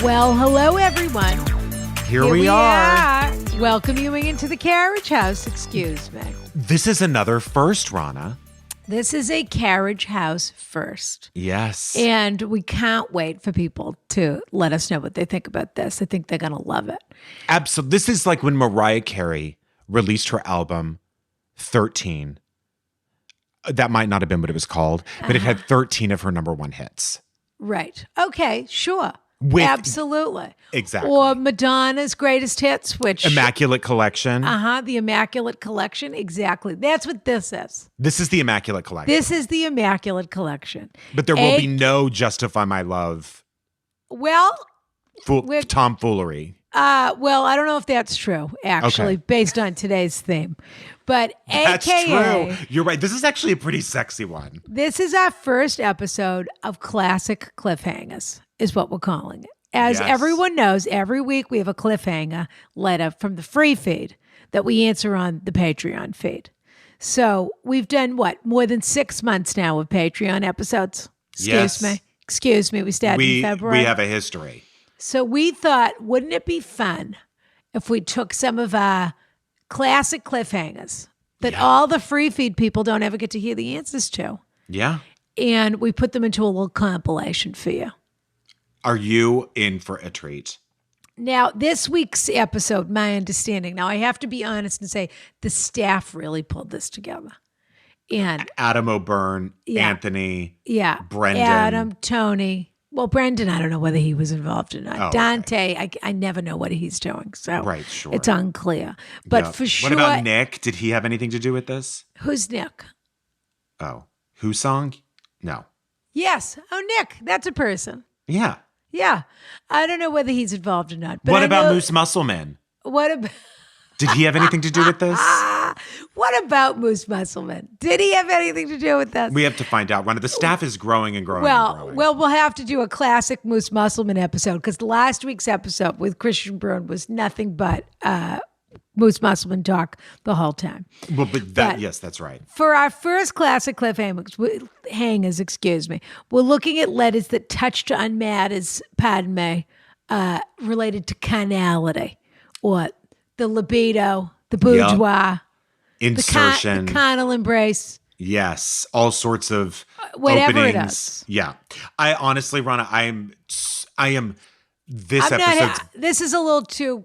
Well, hello, everyone. Here we are. Welcoming you into the carriage house, excuse me. This is another first, Rana. This is a carriage house first. Yes. And we can't wait for people to let us know what they think about this. I think they're going to love it. Absolutely. This is like when Mariah Carey released her album, 13. That might not have been what it was called, but it had 13 of her number one hits. Right. Okay, sure. Absolutely. Exactly. Or Madonna's greatest hits, which... Immaculate Collection. The Immaculate Collection. Exactly. That's what this is. This is the Immaculate Collection. This is the Immaculate Collection. But there will be no Justify My Love. Well... tomfoolery. Well, I don't know if that's true, actually, based on today's theme. But That's AKA... true. You're right. This is actually a pretty sexy one. This is our first episode of Classic Cliffhangers, is what we're calling it. As everyone knows, every week we have a cliffhanger letter from the free feed that we answer on the Patreon feed. So we've done, more than 6 months now of Patreon episodes? Excuse me. We started in February. We have a history. So we thought, wouldn't it be fun if we took some of our classic cliffhangers that all the free feed people don't ever get to hear the answers to? Yeah. And we put them into a little compilation for you. Are you in for a treat? Now, this week's episode, my understanding, now I have to be honest and say the staff really pulled this together. And Adam O'Byrne, Anthony, Brendan. Adam, Tony. Well, Brendan, I don't know whether he was involved or not. Dante, I never know what he's doing. So it's unclear. But for sure. What about Nick? Did he have anything to do with this? Who's Nick? Oh, Who Song? No. Yes. Oh, Nick. That's a person. Yeah. Yeah. I don't know whether he's involved or not. But what about Moose Muscleman? Did he have anything to do with this? What about Moose Muscleman? Did he have anything to do with this? We have to find out. The staff is growing and growing. Well, we'll have to do a classic Moose Muscleman episode because last week's episode with Christian Bruin was nothing but Moose Muscleman talk the whole time. Well, but yes, that's right. For our first classic cliffhangers, we're looking at letters that touched on matters, pardon me, related to carnality or the libido, the boudoir, insertion, the carnal embrace. Yes, all sorts of whatever openings. It is. Yeah, I honestly, Rana, I am. This episode. This is a little too.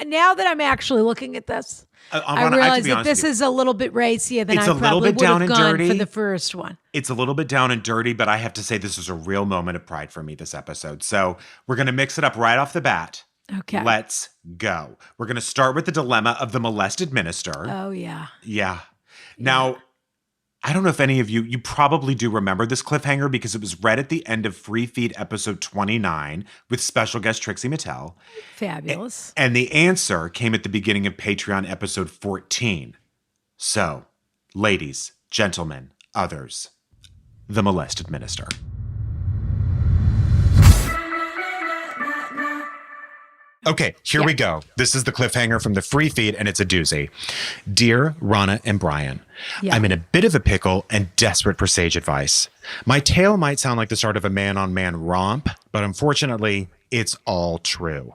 Now that I'm actually looking at this, I realize that this is a little bit racier than I probably would have gone for the first one. It's a little bit down and dirty, but I have to say this is a real moment of pride for me this episode. So we're going to mix it up right off the bat. Okay. Let's go. We're going to start with the dilemma of the molested minister. Oh, yeah. Yeah. Now, I don't know if any of you probably do remember this cliffhanger because it was read at the end of Free Feed episode 29 with special guest Trixie Mattel. Fabulous. And the answer came at the beginning of Patreon episode 14. So, ladies, gentlemen, others, the molested minister. Okay, here we go. This is the cliffhanger from the free feed, and it's a doozy. Dear Rana and Brian, I'm in a bit of a pickle and desperate for sage advice. My tale might sound like the start of a man-on-man romp, but unfortunately, it's all true.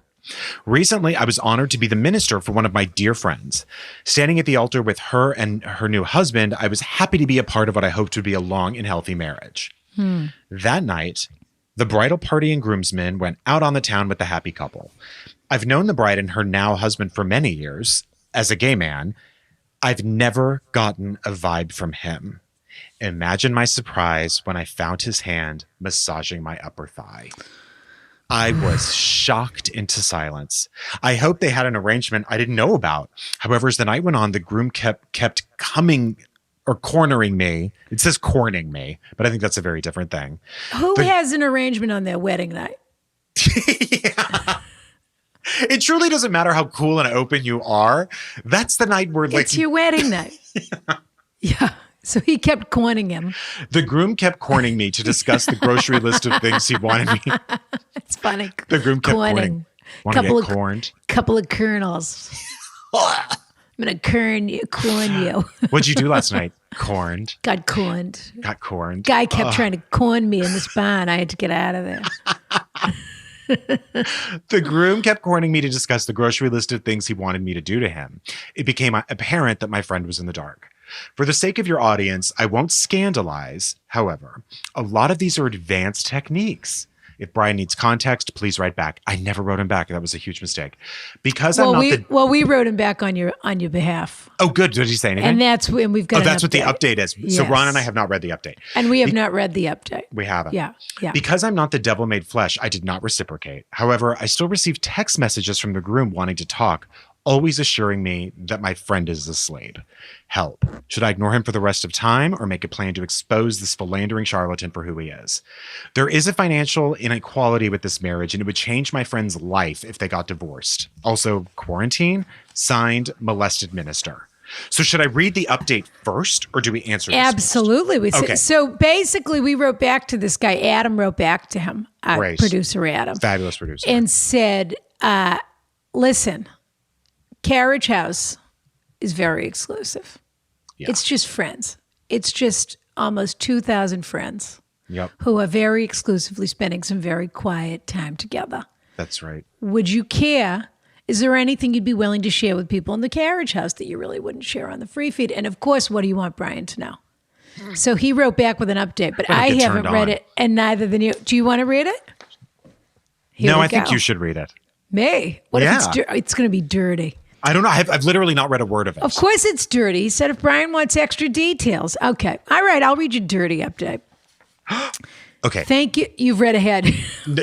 Recently, I was honored to be the minister for one of my dear friends. Standing at the altar with her and her new husband, I was happy to be a part of what I hoped would be a long and healthy marriage. That night, the bridal party and groomsmen went out on the town with the happy couple. I've known the bride and her now husband for many years. As a gay man, I've never gotten a vibe from him. Imagine my surprise when I found his hand massaging my upper thigh. I was shocked into silence. I hope they had an arrangement I didn't know about. However, as the night went on, the groom kept coming or cornering me. It says corning me, but I think that's a very different thing. Who has an arrangement on their wedding night? Yeah. It truly doesn't matter how cool and open you are. That's the night where it's your wedding night. Yeah. So he kept corning him. The groom kept corning me to discuss the grocery list of things he wanted me. It's funny. The groom kept corning. Want to get corned? Couple of kernels. I'm gonna corn you. What'd you do last night? Corned. Got corned. Got corned. Guy kept trying to corn me in this barn. I had to get out of there. The groom kept courting me to discuss the grocery list of things he wanted me to do to him. It became apparent that my friend was in the dark. For the sake of your audience, I won't scandalize. However, a lot of these are advanced techniques. If Brian needs context, please write back. I never wrote him back. That was a huge mistake. Because we wrote him back on your behalf. Oh, good. Did he say anything? And that's when we've got. Oh, that's what the update is. Yes. So Ron and I have not read the update, and we have not read the update. We haven't. Yeah. Because I'm not the devil made flesh, I did not reciprocate. However, I still received text messages from the groom wanting to talk, always assuring me that my friend is asleep. Help. Should I ignore him for the rest of time or make a plan to expose this philandering charlatan for who he is? There is a financial inequality with this marriage, and it would change my friend's life if they got divorced. Also, quarantine, signed, molested minister. So should I read the update first or do we answer this Absolutely. Okay. So basically we wrote back to this guy. Adam wrote back to him, producer Adam. Fabulous producer. And said, listen, Carriage House is very exclusive. Yeah. It's just friends. It's just almost 2,000 friends who are very exclusively spending some very quiet time together. That's right. Would you care? Is there anything you'd be willing to share with people in the Carriage House that you really wouldn't share on the free feed? And of course, what do you want Brian to know? So he wrote back with an update, but I haven't read it, and neither than you. Do you want to read it? No, I think you should read it. Me? What if it's going to be dirty? I don't know. I've literally not read a word of it. Of course it's dirty. He said if Brian wants extra details. Okay. All right. I'll read you dirty update. Okay. Thank you. You've read ahead.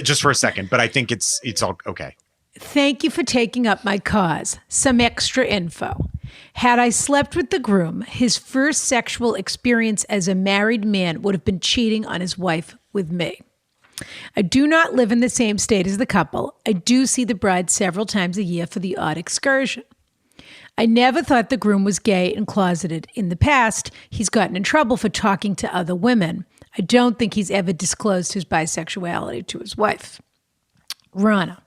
Just for a second, but I think it's all okay. Thank you for taking up my cause. Some extra info. Had I slept with the groom, his first sexual experience as a married man would have been cheating on his wife with me. I do not live in the same state as the couple. I do see the bride several times a year for the odd excursion. I never thought the groom was gay and closeted. In the past, he's gotten in trouble for talking to other women. I don't think he's ever disclosed his bisexuality to his wife. Rana,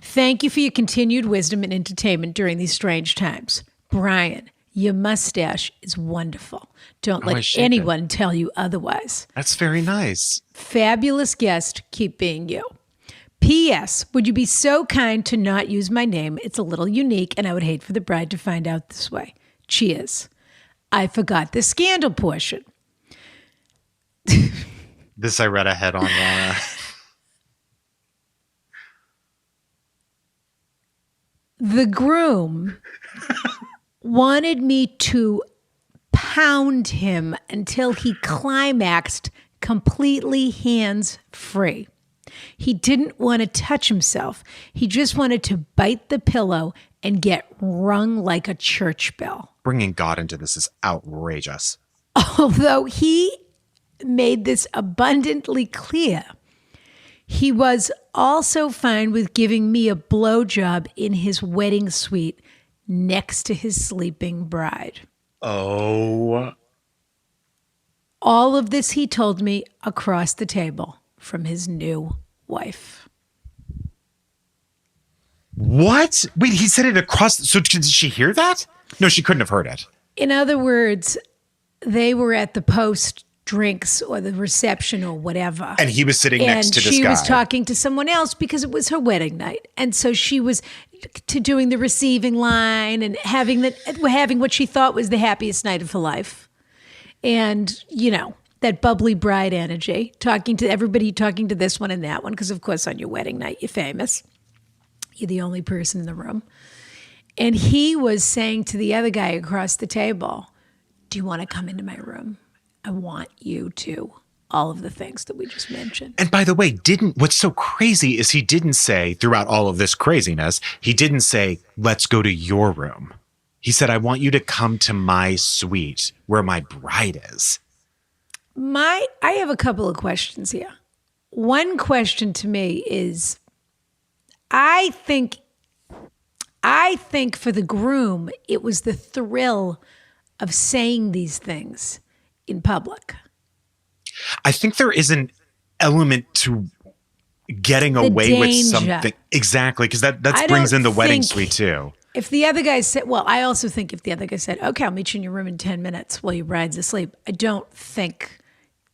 thank you for your continued wisdom and entertainment during these strange times. Brian, your mustache is wonderful. Don't let anyone tell you otherwise. That's very nice. Fabulous guest. Keep being you. P.S. Would you be so kind to not use my name? It's a little unique, and I would hate for the bride to find out this way. Cheers. I forgot the scandal portion. This I read ahead on. The groom wanted me to pound him until he climaxed completely hands-free. He didn't want to touch himself. He just wanted to bite the pillow and get rung like a church bell. Bringing God into this is outrageous. Although he made this abundantly clear, he was also fine with giving me a blowjob in his wedding suite next to his sleeping bride. Oh. All of this he told me across the table from his new wife. What? Wait, he said it across. So did she hear that? No, she couldn't have heard it. In other words, they were at the post drinks or the reception or whatever. And he was sitting next to this guy. And she was talking to someone else because it was her wedding night. And so she was doing the receiving line and having what she thought was the happiest night of her life. And, you know, that bubbly bride energy, talking to everybody, talking to this one and that one, because of course on your wedding night, you're famous. You're the only person in the room. And he was saying to the other guy across the table, do you want to come into my room? I want you to. All of the things that we just mentioned. And by the way, what's so crazy is he didn't say, throughout all of this craziness, he didn't say, let's go to your room. He said, I want you to come to my suite where my bride is. I have a couple of questions here. One question to me is, I think for the groom, it was the thrill of saying these things in public. I think there is an element to getting away with something. Exactly, because that brings in the wedding suite too. If the other guy said, well, I also think if the other guy said, okay, I'll meet you in your room in 10 minutes while your bride's asleep, I don't think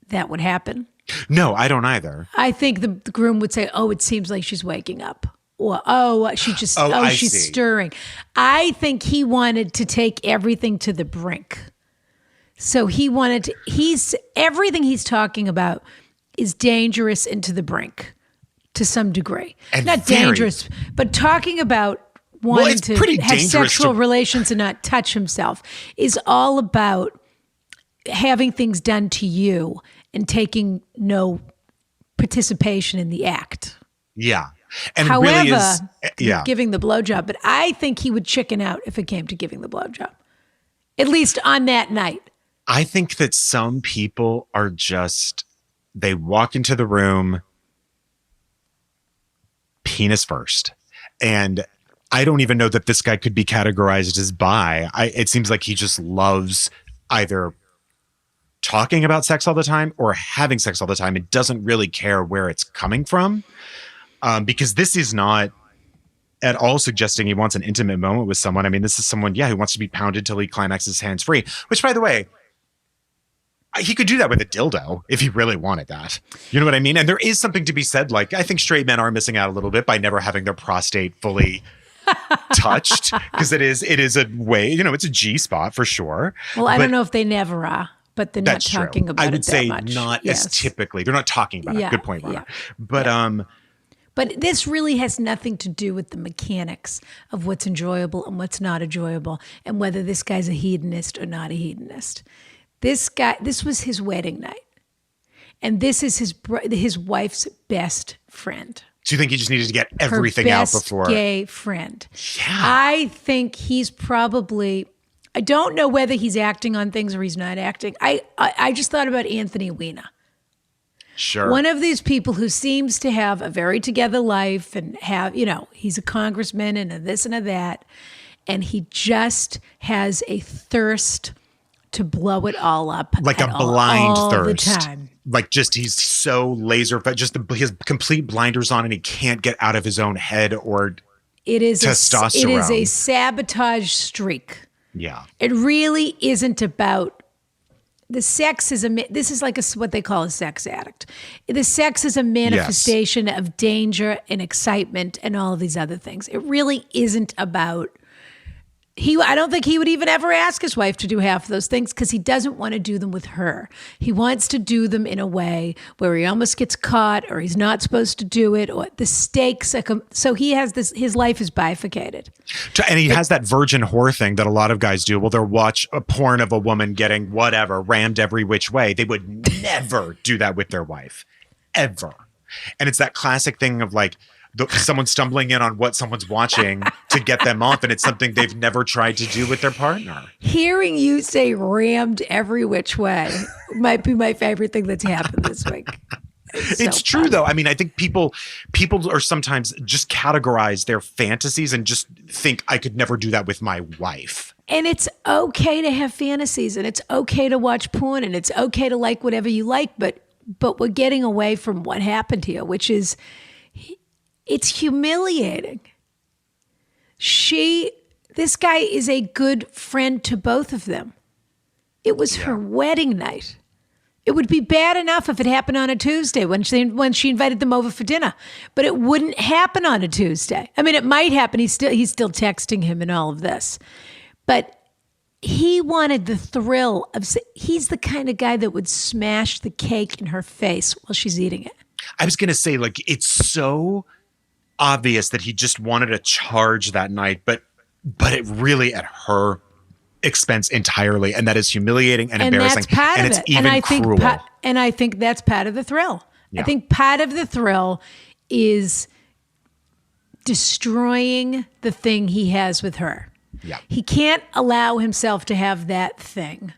that would happen. No, I don't either. I think the groom would say, "Oh, it seems like she's waking up." Or, she's see. stirring. I think he wanted to take everything to the brink. So everything he's talking about is dangerous and to the brink to some degree. And not dangerous, but talking about wanting to have sexual relations and not touch himself is all about having things done to you and taking no participation in the act. Yeah. And however, really is, giving the blowjob, but I think he would chicken out if it came to giving the blowjob, at least on that night. I think that some people are just, they walk into the room penis first. And I don't even know that this guy could be categorized as bi. It seems like he just loves either talking about sex all the time or having sex all the time. It doesn't really care where it's coming from, because this is not at all suggesting he wants an intimate moment with someone. I mean, this is someone, who wants to be pounded till he climaxes hands free, which, by the way, he could do that with a dildo if he really wanted that. You know what I mean? And there is something to be said. Like, I think straight men are missing out a little bit by never having their prostate fully touched, because it is a way, it's a G spot for sure. Well, I don't know if they never are. But they're not talking about it that much. I would say not as typically. They're not talking about it. Good point, Rana. Yeah. But this really has nothing to do with the mechanics of what's enjoyable and what's not enjoyable, and whether this guy's a hedonist or not a hedonist. This was his wedding night, and this is his wife's best friend. So you think he just needed to get everything out before? Gay friend. Yeah. I think he's probably. I don't know whether he's acting on things or he's not acting. I just thought about Anthony Weiner. Sure. One of these people who seems to have a very together life and have, he's a congressman and a this and a that. And he just has a thirst to blow it all up. Like a blind all thirst. The time. Like just he's so laser, but just his complete blinders on and he can't get out of his own head or testosterone. It is a sabotage streak. Yeah. It really isn't about the sex this is like what they call a sex addict. The sex is a manifestation of danger and excitement and all of these other things. It really isn't about I don't think he would even ever ask his wife to do half of those things because he doesn't want to do them with her. He wants to do them in a way where he almost gets caught or he's not supposed to do it or the stakes. So he has his life is bifurcated. And he has that virgin whore thing that a lot of guys do. Well, they'll watch a porn of a woman getting whatever, rammed every which way. They would never do that with their wife, ever. And it's that classic thing of like, someone stumbling in on what someone's watching to get them off, and it's something they've never tried to do with their partner. Hearing you say rammed every which way might be my favorite thing that's happened this week. It's true, though. I mean, I think people are sometimes just categorize their fantasies and just think I could never do that with my wife. And it's okay to have fantasies, and it's okay to watch porn, and it's okay to like whatever you like, but we're getting away from what happened here, which is it's humiliating. This guy is a good friend to both of them. It was her wedding night. It would be bad enough if it happened on a Tuesday when she invited them over for dinner, but it wouldn't happen on a Tuesday. I mean, it might happen. He's still texting him and all of this, but he wanted the thrill of. He's the kind of guy that would smash the cake in her face while she's eating it. I was gonna say, like, it's so obvious that he just wanted a charge that night, but it really at her expense entirely, and that is humiliating and embarrassing. That's part and of it's it. even cruel. And I think that's part of the thrill. Yeah. I think part of the thrill is destroying the thing he has with her. Yeah. He can't allow himself to have that thing.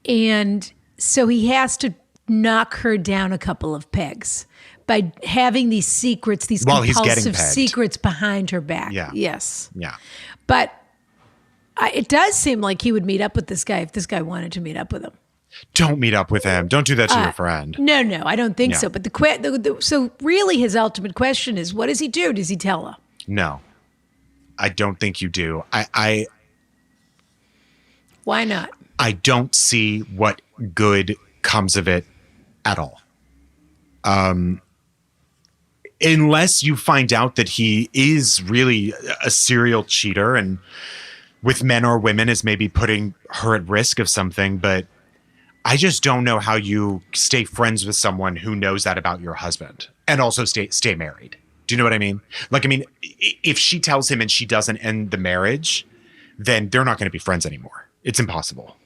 And so he has to knock her down a couple of pegs by having these secrets, these compulsive secrets behind her back. Yeah. Yes. Yeah. But it does seem like he would meet up with this guy if this guy wanted to meet up with him. Don't meet up with him. Don't do that to your friend. No, I don't think so. But so really his ultimate question is, what does he do? Does he tell her? No, I don't think you do. Why not? I don't see what good comes of it at all. Unless you find out that he is really a serial cheater and with men or women is maybe putting her at risk of something. But I just don't know how you stay friends with someone who knows that about your husband and also stay married. Do you know what I mean? Like, I mean, if she tells him and she doesn't end the marriage, then they're not going to be friends anymore. It's impossible.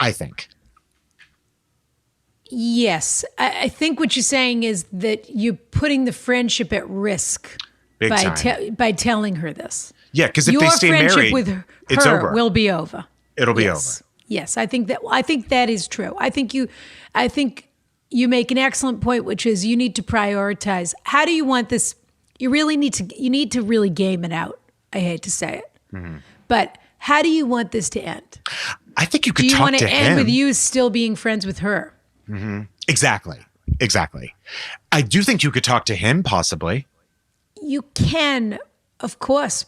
I think. Yes. I think what you're saying is that you're putting the friendship at risk by telling her this. Yeah, because if they stay married, your friendship with it's her over. will be over. It'll be over. Yes, I think that is true. I think you make an excellent point, which is you need to prioritize. How do you want this? You need to really game it out. I hate to say it, but how do you want this to end? I think you could talk to him. Do you want to end with you still being friends with her? Mm-hmm. Exactly. I do think you could talk to him, possibly. You can, of course,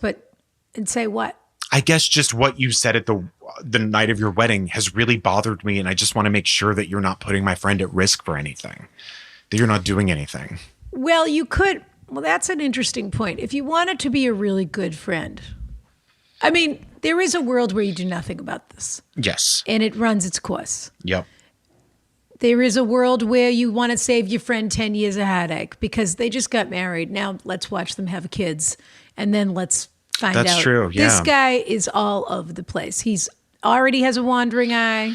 and say what? I guess just what you said at the night of your wedding has really bothered me, and I just want to make sure that you're not putting my friend at risk for anything, that you're not doing anything. Well, you could. Well, that's an interesting point. If you wanted to be a really good friend, I mean, there is a world where you do nothing about this. Yes. And it runs its course. Yep. There is a world where you want to save your friend 10 years of headache because they just got married. Now let's watch them have kids, and then let's find out. That's true, yeah. This guy is all over the place. He's already has a wandering eye.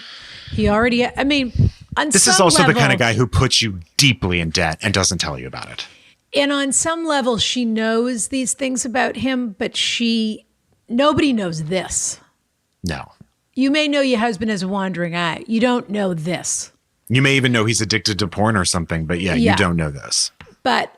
This is also the kind of guy who puts you deeply in debt and doesn't tell you about it. And on some level, she knows these things about him, but nobody knows this. No. You may know your husband has a wandering eye. You don't know this. You may even know he's addicted to porn or something, but you don't know this. But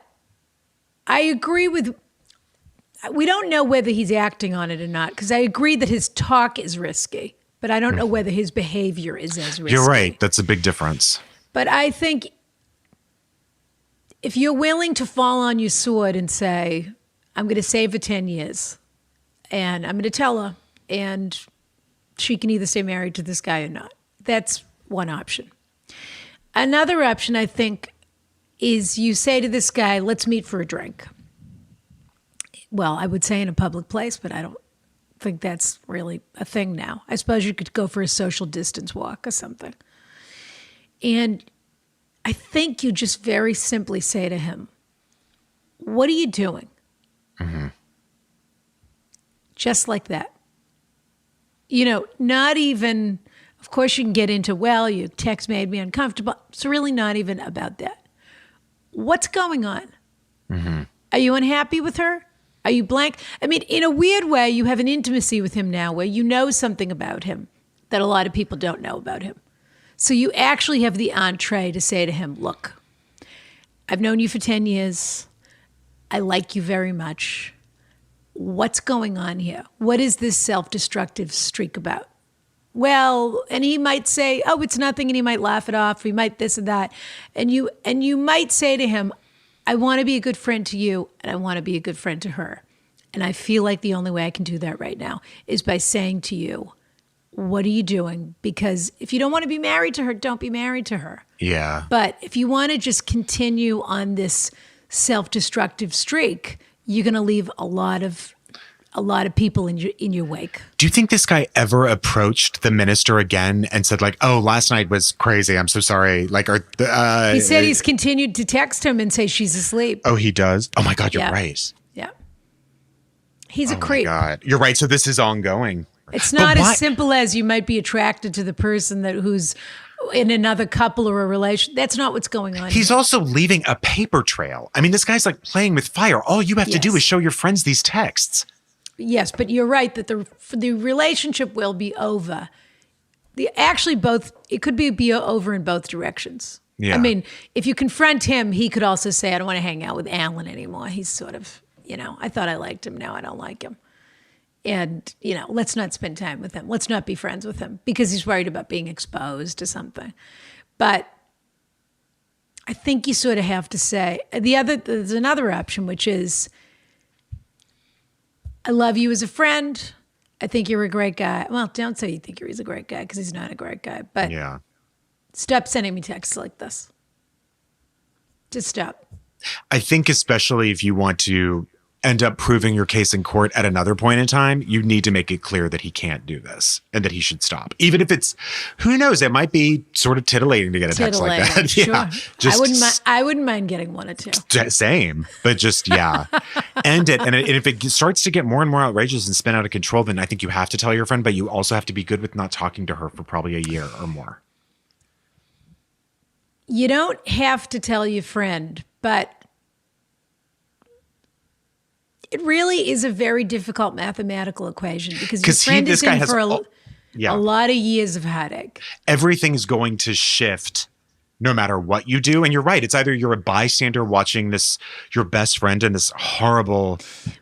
I agree we don't know whether he's acting on it or not, because I agree that his talk is risky, but I don't know whether his behavior is as risky. You're right. That's a big difference. But I think if you're willing to fall on your sword and say, I'm going to save her 10 years, and I'm going to tell her, and she can either stay married to this guy or not. That's one option. Another option, I think, is you say to this guy, let's meet for a drink. Well, I would say in a public place, but I don't think that's really a thing now. I suppose you could go for a social distance walk or something. And I think you just very simply say to him, what are you doing? Mm-hmm. Just like that. Not even... Of course, you can get into, well, your text made me uncomfortable. It's really not even about that. What's going on? Mm-hmm. Are you unhappy with her? Are you blank? I mean, in a weird way, you have an intimacy with him now where you know something about him that a lot of people don't know about him. So you actually have the entree to say to him, look, I've known you for 10 years. I like you very much. What's going on here? What is this self-destructive streak about? Well, and he might say, oh, it's nothing, and he might laugh it off. He might this and that. And you might say to him, I want to be a good friend to you, and I want to be a good friend to her. And I feel like the only way I can do that right now is by saying to you, what are you doing? Because if you don't want to be married to her, don't be married to her. Yeah. But if you want to just continue on this self-destructive streak, you're going to leave a lot of people in your wake. Do you think this guy ever approached the minister again and said like, oh, last night was crazy. I'm so sorry. Like, he said he's continued to text him and say she's asleep. Oh, he does? Oh my God, you're right. Yeah. He's a creep. Oh my God. You're right. So this is ongoing. It's not as simple as you might be attracted to the person who's in another couple or a relation. That's not what's going on. He's also leaving a paper trail. I mean, this guy's like playing with fire. All you have to do is show your friends these texts. Yes, but you're right that the relationship will be over. It could be over in both directions. Yeah. I mean, if you confront him, he could also say, I don't want to hang out with Alan anymore. He's sort of, I thought I liked him. Now I don't like him. And, let's not spend time with him. Let's not be friends with him because he's worried about being exposed to something. But I think you sort of have to say, there's another option, which is, I love you as a friend. I think you're a great guy. Well, don't say you think he's a great guy because he's not a great guy. But stop sending me texts like this. to stop. I think especially if you want to end up proving your case in court at another point in time, you need to make it clear that he can't do this and that he should stop. Even if it's, who knows, it might be sort of titillating to get a text like that. Sure. Yeah. Just I wouldn't mind getting one or two. Same, but just, yeah. End it. And if it starts to get more and more outrageous and spin out of control, then I think you have to tell your friend, but you also have to be good with not talking to her for probably a year or more. You don't have to tell your friend, but it really is a very difficult mathematical equation because your friend is in for a lot of years of headache. Everything's going to shift no matter what you do. And you're right. It's either you're a bystander watching this, your best friend in this horrible.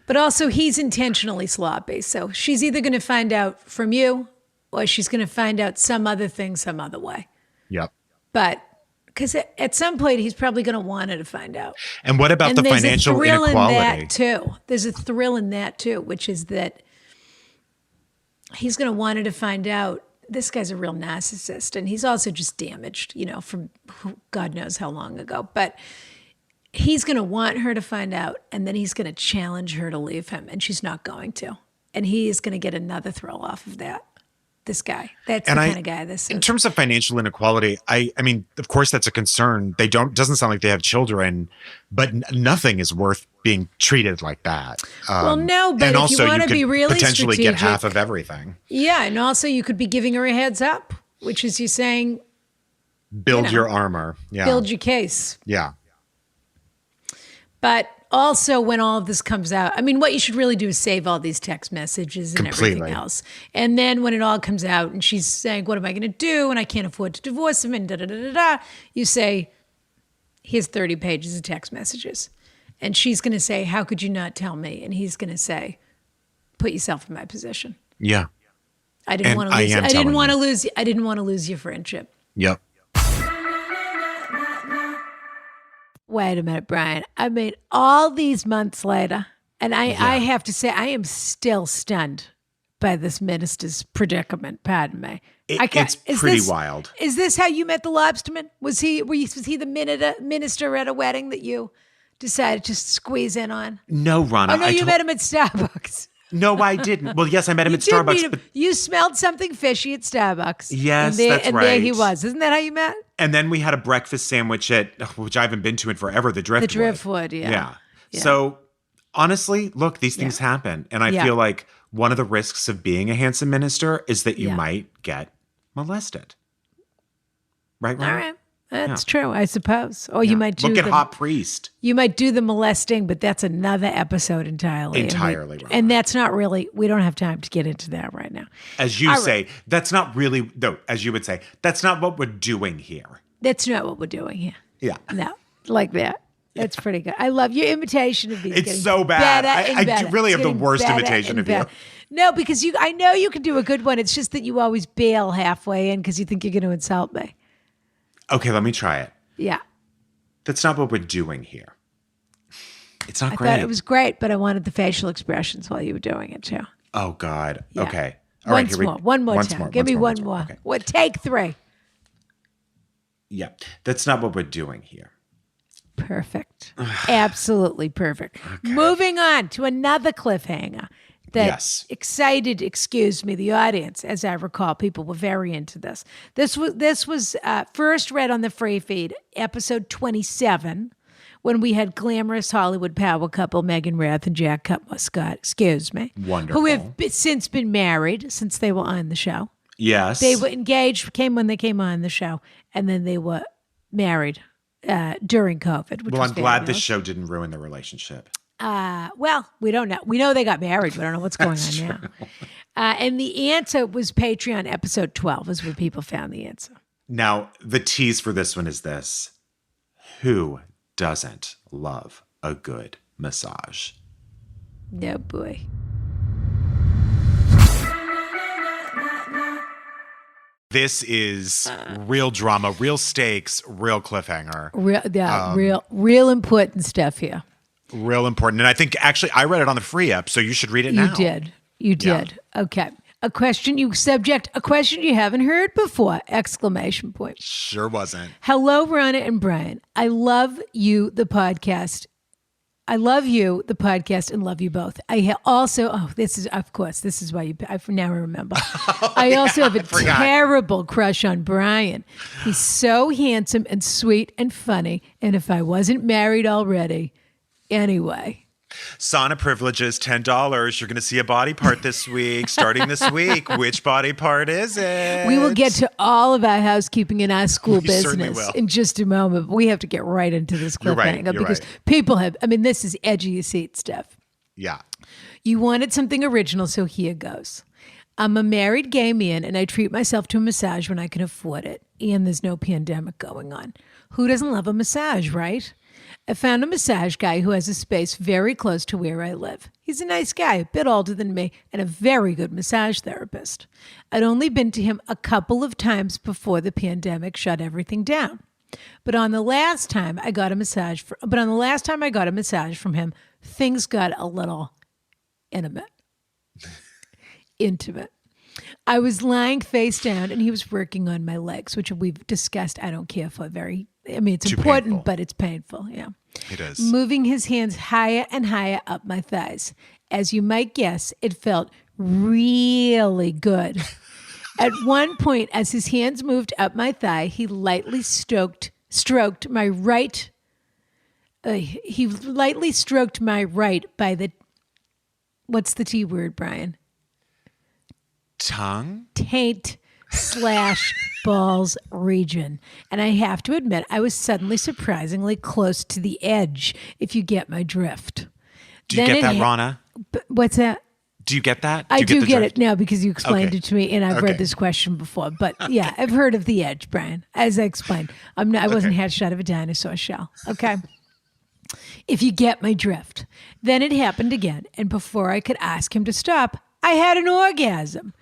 But also he's intentionally sloppy. So she's either going to find out from you or she's going to find out some other thing some other way. Yep. But because at some point he's probably going to want her to find out. And what about the financial inequality? There's a thrill in that too, which is that he's going to want her to find out this guy's a real narcissist, and he's also just damaged, from God knows how long ago. But he's going to want her to find out, and then he's going to challenge her to leave him, and she's not going to. And he is going to get another thrill off of that. This guy. That's the kind of guy this is. In terms of financial inequality, I mean, of course that's a concern. Doesn't sound like they have children, but nothing is worth being treated like that. Well, no, but if you want to be really potentially strategic, get half of everything. Yeah, and also you could be giving her a heads up, which is you saying, build your armor. Yeah. Build your case. Yeah. But also when all of this comes out, I mean, what you should really do is save all these text messages and everything else. And then when it all comes out and she's saying, what am I going to do? And I can't afford to divorce him and da-da-da-da-da. You say, here's 30 pages of text messages. And she's going to say, how could you not tell me? And he's going to say, put yourself in my position. Yeah. I didn't want to lose your friendship. Yep. Wait a minute, Brian. I mean, all these months later, and I have to say, I am still stunned by this minister's predicament. Pardon me. It's pretty wild. Is this how you met the lobsterman? Was he the minister at a wedding that you decided to squeeze in on? No, Ronna. Oh, no, you met him at Starbucks. No, I didn't. Well, yes, I met him at Starbucks. But you smelled something fishy at Starbucks. Yes, that's right. And there he was. Isn't that how you met? And then we had a breakfast sandwich which I haven't been to in forever, the Driftwood. The Driftwood, yeah. So honestly, look, these things happen. And I feel like one of the risks of being a handsome minister is that you might get molested. Right, Ronna? All right. That's true, I suppose. Or you might do look at Hot Priest. You might do the molesting, but that's another episode entirely. And that's not really, we don't have time to get into that right now. As you say, that's not really, no, as you would say, that's not what we're doing here. That's not what we're doing here. Yeah. No, like that. That's pretty good. I love your imitation of me. It's so bad. I really have the worst imitation of you. No, because I know you can do a good one. It's just that you always bail halfway in because you think you're going to insult me. Okay, let me try it. Yeah. That's not what we're doing here. It's not great. I thought it was great, but I wanted the facial expressions while you were doing it too. Oh, God. Yeah. Okay. All right, one more time. Give me one more. Okay. What? Take 3. Yeah. That's not what we're doing here. Perfect. Absolutely perfect. Okay. Moving on to another cliffhanger. That excited, the audience, as I recall, people were very into this. This was first read on the free feed, episode 27, when we had glamorous Hollywood power couple Megan Rath and Jack Scott, wonderful, who have since been married since they were on the show. Yes, they were engaged when they came on the show, and then they were married during COVID. Which was I'm glad this show didn't ruin the relationship. Well, we don't know. We know they got married. We don't know what's going on now. And the answer was Patreon episode 12 is where people found the answer. Now, the tease for this one is this. Who doesn't love a good massage? No, boy. This is real drama, real stakes, real cliffhanger. Real important stuff here. Real important. And I think actually I read it on the free app, so you should read it now. You did. Okay. A question you haven't heard before! Exclamation point. Sure wasn't. Hello, Ronna and Brian. I love you, the podcast. And love you both. This is why I now remember. I also have a terrible crush on Brian. He's so handsome and sweet and funny. And if I wasn't married already, anyway. Sauna privileges, $10. You're going to see a body part this week, starting this week. Which body part is it? We will get to all of our housekeeping and our school business in just a moment. But we have to get right into this cliffhanger because people have, this is edge of your seat stuff. Yeah. You wanted something original, so here goes. I'm a married gay man and I treat myself to a massage when I can afford it. And there's no pandemic going on. Who doesn't love a massage, right? I found a massage guy who has a space very close to where I live. He's a nice guy, a bit older than me, and a very good massage therapist. I'd only been to him a couple of times before the pandemic shut everything down. But on the last time I got a massage from him, things got a little intimate. I was lying face down and he was working on my legs, which we've discussed. I don't care for it's too important, painful. But it's painful. Yeah. It is. Moving his hands higher and higher up my thighs. As you might guess, it felt really good. At one point, as his hands moved up my thigh, he lightly stroked my right. He lightly stroked my right by the. What's the T word, Brian? Tongue? Taint / balls region. And I have to admit, I was suddenly surprisingly close to the edge, if you get my drift. Do you get that, Ronna? What's that? Do you get that? I do get it now because you explained it to me, and I've read this question before. But yeah, I've heard of the edge, Brian. As I explained, I wasn't hatched out of a dinosaur shell. Okay. If you get my drift. Then it happened again, and before I could ask him to stop, I had an orgasm.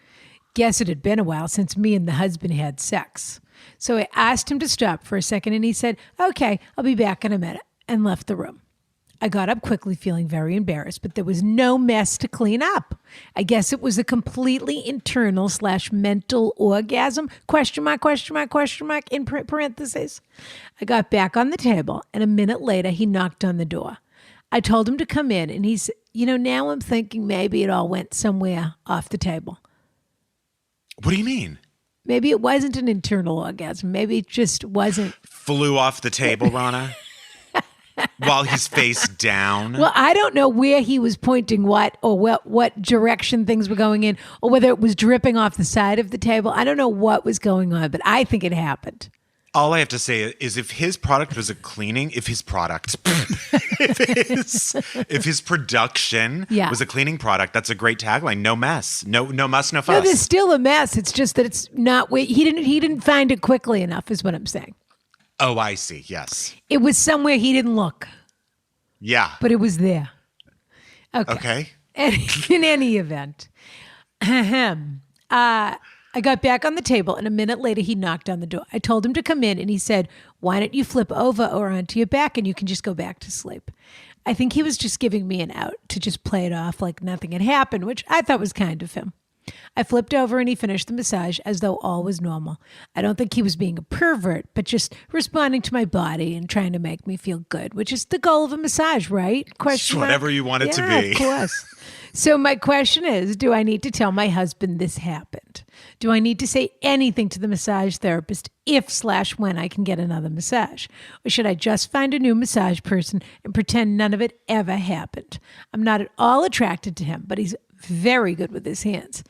Guess it had been a while since me and the husband had sex. So I asked him to stop for a second, and he said, okay, I'll be back in a minute, and left the room. I got up quickly, feeling very embarrassed, but there was no mess to clean up. I guess it was a completely internal / mental orgasm, ? In parentheses. I got back on the table, and a minute later, he knocked on the door. I told him to come in, and he said, now I'm thinking maybe it all went somewhere off the table. What do you mean? Maybe it wasn't an internal orgasm. Maybe it just wasn't. Flew off the table, Ronna? While he's face down? Well, I don't know where he was pointing what direction things were going in, or whether it was dripping off the side of the table. I don't know what was going on, but I think it happened. All I have to say is if his product was if his production was a cleaning product, that's a great tagline. No mess. No muss, no fuss. No, there's still a mess. It's just that it's not, he didn't find it quickly enough is what I'm saying. Oh, I see. Yes. It was somewhere he didn't look. Yeah. But it was there. Okay. In any event. I got back on the table, and a minute later, he knocked on the door. I told him to come in, and he said, why don't you flip over or onto your back, and you can just go back to sleep. I think he was just giving me an out to just play it off like nothing had happened, which I thought was kind of him. I flipped over, and he finished the massage as though all was normal. I don't think he was being a pervert, but just responding to my body and trying to make me feel good, which is the goal of a massage, right? Whatever you want it to be. Of course. So my question is, do I need to tell my husband this happened? Do I need to say anything to the massage therapist if / when I can get another massage? Or should I just find a new massage person and pretend none of it ever happened? I'm not at all attracted to him, but he's very good with his hands.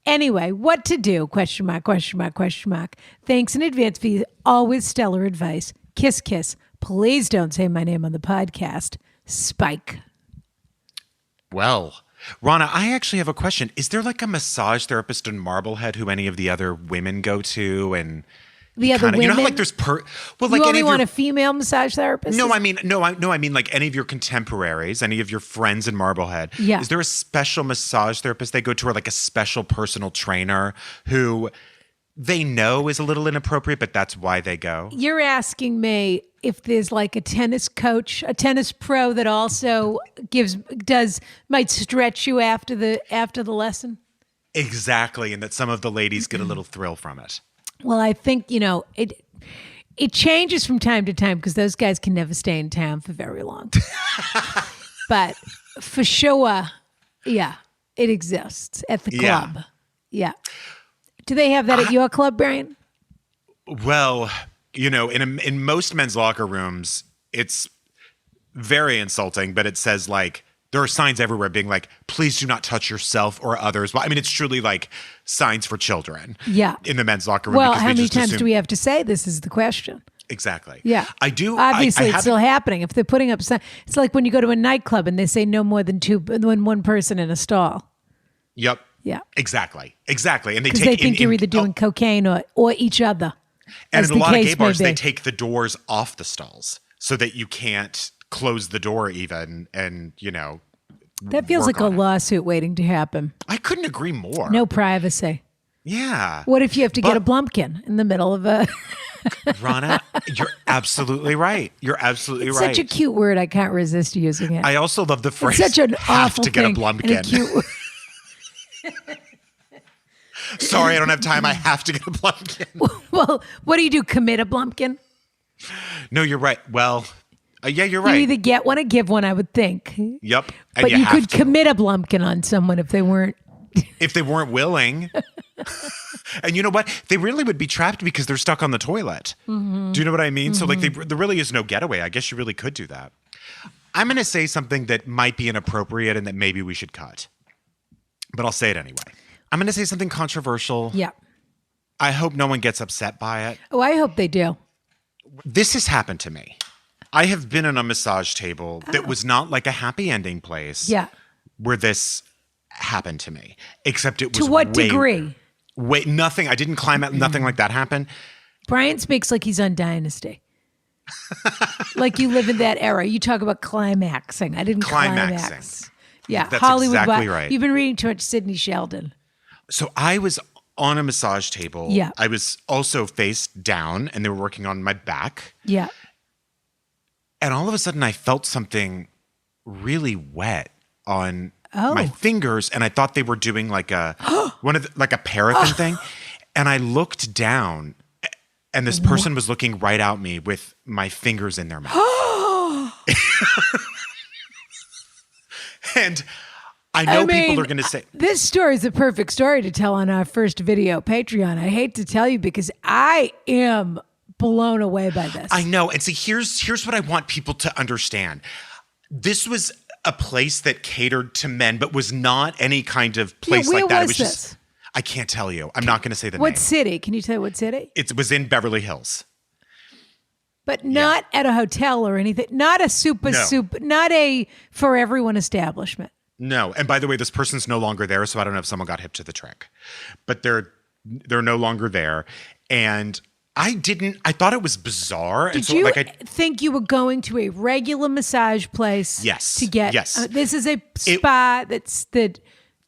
Anyway, what to do? ? Thanks in advance for your always stellar advice. Kiss, kiss. Please don't say my name on the podcast. Spike. Well, Ronna, I actually have a question. Is there like a massage therapist in Marblehead who any of the other women go to? And the other women? You know how like there's you only want a female massage therapist? No, I mean like any of your contemporaries, any of your friends in Marblehead. Yeah. Is there a special massage therapist they go to, or like a special personal trainer who they know is a little inappropriate, but that's why they go? You're asking me if there's like a tennis coach, a tennis pro that also might stretch you after the lesson? Exactly. And that some of the ladies get a little thrill from it. Well, I think, it changes from time to time because those guys can never stay in town for very long. But for sure, yeah, it exists at the club. Yeah. Do they have that at your club, Brian? Well, in most men's locker rooms, it's very insulting, but it says like, there are signs everywhere being like, please do not touch yourself or others. Well, I mean, it's truly like signs for children. Yeah. In the men's locker room. Well, how many times do we have to say this is the question? Exactly. Yeah. I do. Obviously, it's still happening. If they're putting up signs, it's like when you go to a nightclub and they say no more than one person in a stall. Yep. Yeah. Exactly. And because they think you're either doing cocaine or each other. And in a lot of gay bars, they take the doors off the stalls so that you can't close the door even, and that feels like a lawsuit waiting to happen. I couldn't agree more. No privacy. Yeah. What if you have to get a blumpkin in the middle of a Rana, you're absolutely right. It's such a cute word. I can't resist using it. I also love the phrase, it's such an have awful to get a thing blumpkin. Sorry, I don't have time. I have to get a blumpkin. Well, what do you do? Commit a blumpkin? No, you're right. Well, yeah, you're right. You either get one or give one, I would think. Yep. And but you could commit a blumpkin on someone if they weren't. If they weren't willing. And you know what? They really would be trapped because they're stuck on the toilet. Mm-hmm. Do you know what I mean? Mm-hmm. So like there really is no getaway. I guess you really could do that. I'm going to say something that might be inappropriate and that maybe we should cut. But I'll say it anyway. I'm going to say something controversial. Yeah. I hope no one gets upset by it. Oh, I hope they do. This has happened to me. I have been on a massage table that was not like a happy ending place. Yeah. Where this happened to me. Except it was to what degree? Nothing. I didn't climb out. Nothing like that happened. Brian speaks like he's on Dynasty. Like you live in that era. You talk about climaxing. I didn't climax. Yeah, that's Hollywood. Exactly right. You've been reading too much Sidney Sheldon. So I was on a massage table. Yeah. I was also face down, and they were working on my back. Yeah. And all of a sudden, I felt something really wet on my fingers, and I thought they were doing like a like a paraffin thing. And I looked down, and this person was looking right at me with my fingers in their mouth. And I know people are going to say this story is a perfect story to tell on our first video Patreon. I hate to tell you because I am blown away by this. I know. And see, here's what I want people to understand. This was a place that catered to men, but was not any kind of place like that. Where It was was this? just, I can't tell you. I'm not going to say the name. What city? Can you tell what city? It was in Beverly Hills. But not at a hotel or anything. Not a not a for everyone establishment. No. And by the way, this person's no longer there, so I don't know if someone got hip to the trick. But they're no longer there. And I thought it was bizarre. Did you think you were going to a regular massage place? Yes. To get, this is a spa that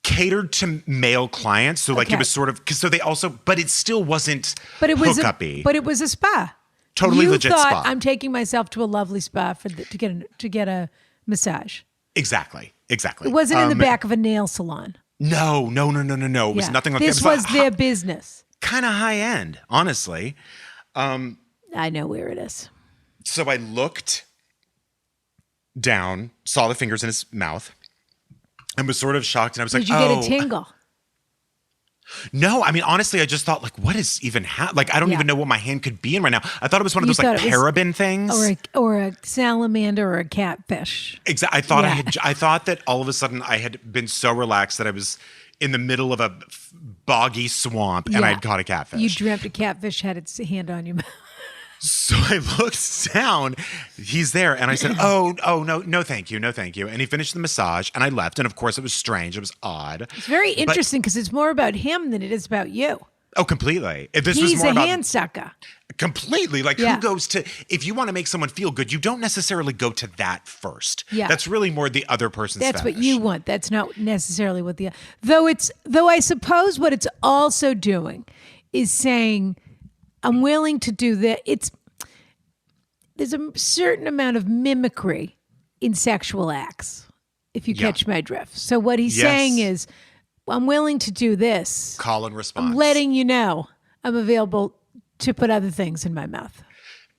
catered to male clients. So like it was sort of, so they also, but it still wasn't hookup-y. But it was a spa. Totally legit spa. I'm taking myself to a lovely spa to get a massage. Exactly. It wasn't in the back of a nail salon. No. It was nothing like that. This was their business. Kind of high end, honestly. I know where it is. So I looked down, saw the fingers in his mouth, and was sort of shocked. And I was like, did you get a tingle? No, I mean, honestly, I just thought, like, what is even like, I don't even know what my hand could be in right now. I thought it was one of those, like, paraben things. Or a salamander or a catfish. Exactly. I thought that all of a sudden I had been so relaxed that I was in the middle of a boggy swamp and I had caught a catfish. You dreamt a catfish had its hand on your mouth. So I looked down, he's there, and I said, oh, no, thank you. And he finished the massage, and I left. And of course, it was strange. It was odd. It's very interesting because it's more about him than it is about you. Oh, completely. He's a hand sucker. Completely. Like, who goes to, if you want to make someone feel good, you don't necessarily go to that first. Yeah. That's really more the other person's That's fetish. what you want. That's not necessarily what though I suppose what it's also doing is saying, I'm willing to do that. There's a certain amount of mimicry in sexual acts, if you catch my drift. So what he's saying is, I'm willing to do this. Call and response. I'm letting you know I'm available to put other things in my mouth.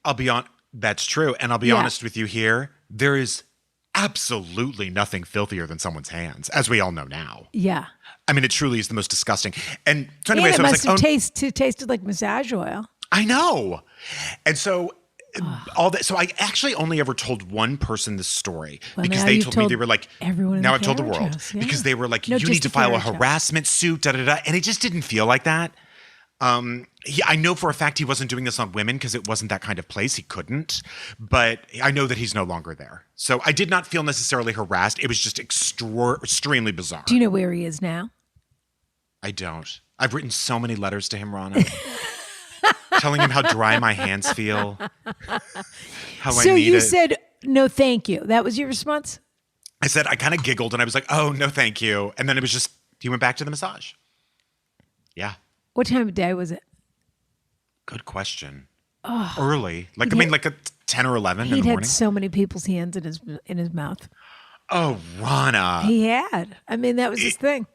I'll be on. That's true. And I'll be honest with you here. There is absolutely nothing filthier than someone's hands, as we all know now. Yeah. I mean, it truly is the most disgusting. And so anyway, it so I was must like, have tasted like massage oil. I know. And so all that. So I actually only ever told one person this story because they told me, they were like, everyone in now the I've told the world house, yeah. because they were like, No, you need to file a carriage house. harassment suit, da da da. And it just didn't feel like that. I know for a fact he wasn't doing this on women because it wasn't that kind of place. He couldn't, but I know that he's no longer there. So I did not feel necessarily harassed. It was just extremely bizarre. Do you know where he is now? I don't. I've written so many letters to him, Rana, telling him how dry my hands feel, how I So need you it. said, no, thank you. That was your response? I said, I kind of giggled and I was like, oh, no, thank you. And then it was just, he went back to the massage. Yeah. What time of day was it? Good question. Early. Like, I mean, like a 10 or 11 in the He'd morning. had so many people's hands in his mouth. Oh, Rana. He had. I mean, that was his thing.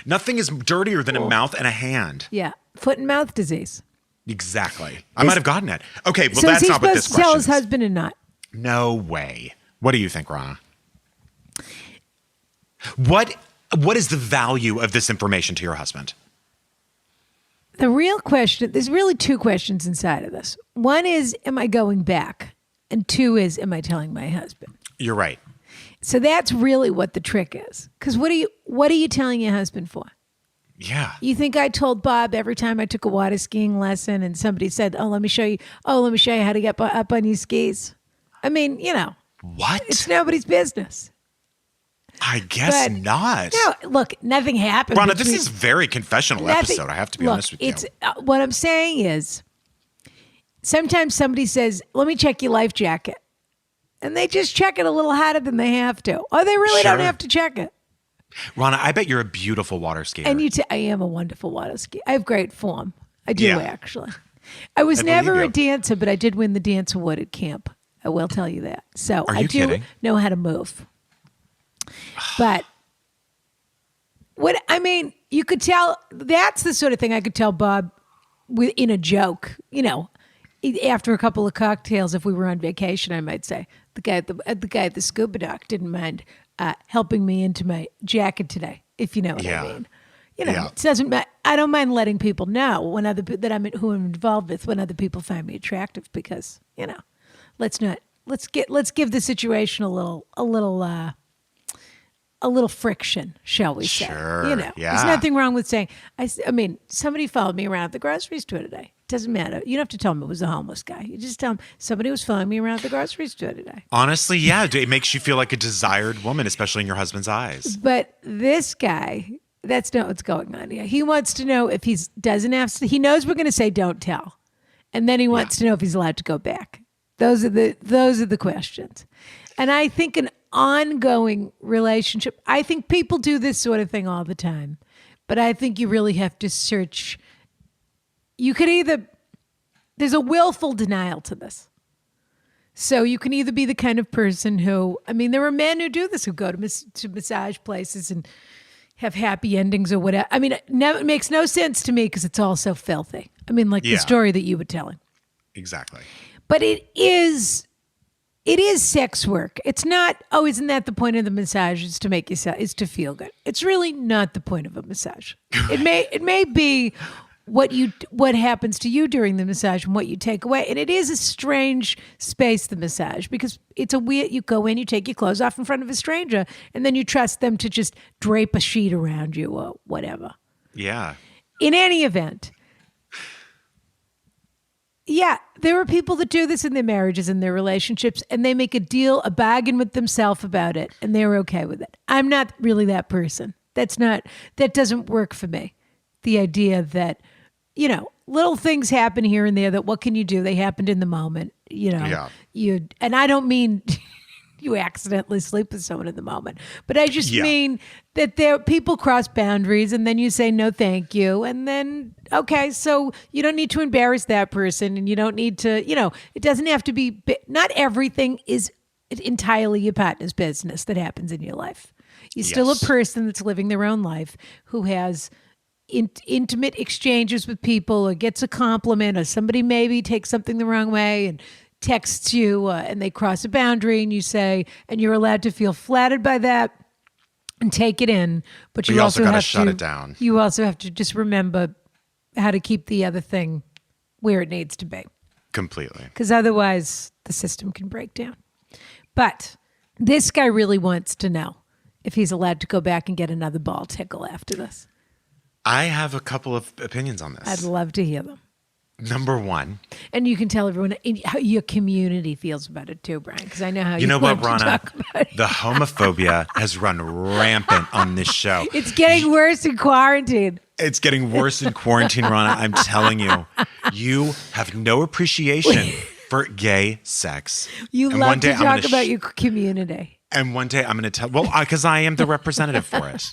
Nothing is dirtier than a mouth and a hand. Yeah. Foot and mouth disease. Exactly. I might have gotten it. Okay, well, So is that's he not what supposed this to tell question his is. husband and not? No way. What do you think, Rana? What is the value of this information to your husband? The real question, there's really two questions inside of this. One is, am I going back? And two is, am I telling my husband? You're right. So that's really what the trick is. Because what are you telling your husband for? Yeah. You think I told Bob every time I took a water skiing lesson and somebody said, let me show you how to get up on your skis? I mean, What? it's nobody's business. I guess But- not. No, look, nothing happened. Rana, this between- is a very confessional Nothing- episode. I have to be look, honest with you. It's what I'm saying is, sometimes somebody says, "Let me check your life jacket," and they just check it a little harder than they have to, or they really don't Sure. have to check it. Rana, I bet you're a beautiful water skier. And I am a wonderful water skier. I have great form. I do Yeah. actually. I was I believe never you. a dancer, but I did win the dance award at camp. I will tell you that. So Are I you do kidding? know how to move. But you could tell that's the sort of thing I could tell Bob in a joke. After a couple of cocktails, if we were on vacation, I might say the guy at the scuba dock didn't mind helping me into my jacket today, if you know what I mean. Yeah. It doesn't matter. I don't mind letting people know who I'm involved with when other people find me attractive because let's give the situation a little friction, shall we say? Sure. There's Yeah. nothing wrong with saying. Somebody followed me around at the grocery store today. Doesn't matter. You don't have to tell them it was a homeless guy. You just tell them somebody was following me around at the grocery store today. Honestly, yeah, it makes you feel like a desired woman, especially in your husband's eyes. But this guy, that's not what's going on here. He wants to know if he he knows we're going to say don't tell. And then he wants to know if he's allowed to go back. Those are the questions. And I think an ongoing relationship, I think people do this sort of thing all the time. But I think you really have to search. There's a willful denial to this. So you can either be the kind of person who, there are men who do this, who go to massage places and have happy endings or whatever. It makes no sense to me because it's all so filthy. The story that you were telling. Exactly. But it is sex work. It's not, isn't that the point of the massage is to feel good. It's really not the point of a massage. It may be what happens to you during the massage and what you take away. And it is a strange space, the massage, because it's you go in, you take your clothes off in front of a stranger, and then you trust them to just drape a sheet around you or whatever. Yeah. In any event, there are people that do this in their marriages and their relationships, and they make a bargain with themselves about it, and they're okay with it. I'm not really that person. That doesn't work for me. The idea that, little things happen here and there that what can you do? They happened in the moment, and I don't mean you accidentally sleep with someone in the moment, but I just mean that people cross boundaries and then you say, no, thank you. And then, okay, so you don't need to embarrass that person and you don't need to, it doesn't have to be, not everything is entirely your partner's business that happens in your life. You're still a Yes. person that's living their own life who has intimate exchanges with people or gets a compliment or somebody maybe takes something the wrong way and texts you and they cross a boundary and you say, and you're allowed to feel flattered by that and take it in. But you also gotta have shut to it down. You also have to just remember how to keep the other thing where it needs to be. Completely. Because otherwise the system can break down. But this guy really wants to know if he's allowed to go back and get another ball tickle after this. I have a couple of opinions on this. I'd love to hear them. Number one. And you can tell everyone how your community feels about it too, Brian, because I know how You know what, love to Rana? talk about it. The homophobia has run rampant on this show. It's getting worse in quarantine. It's getting worse in quarantine, Rana. I'm telling you. You have no appreciation for gay sex. You And love one day to I'm gonna talk about your community. And one day I'm going to tell, well, because I am the representative for it.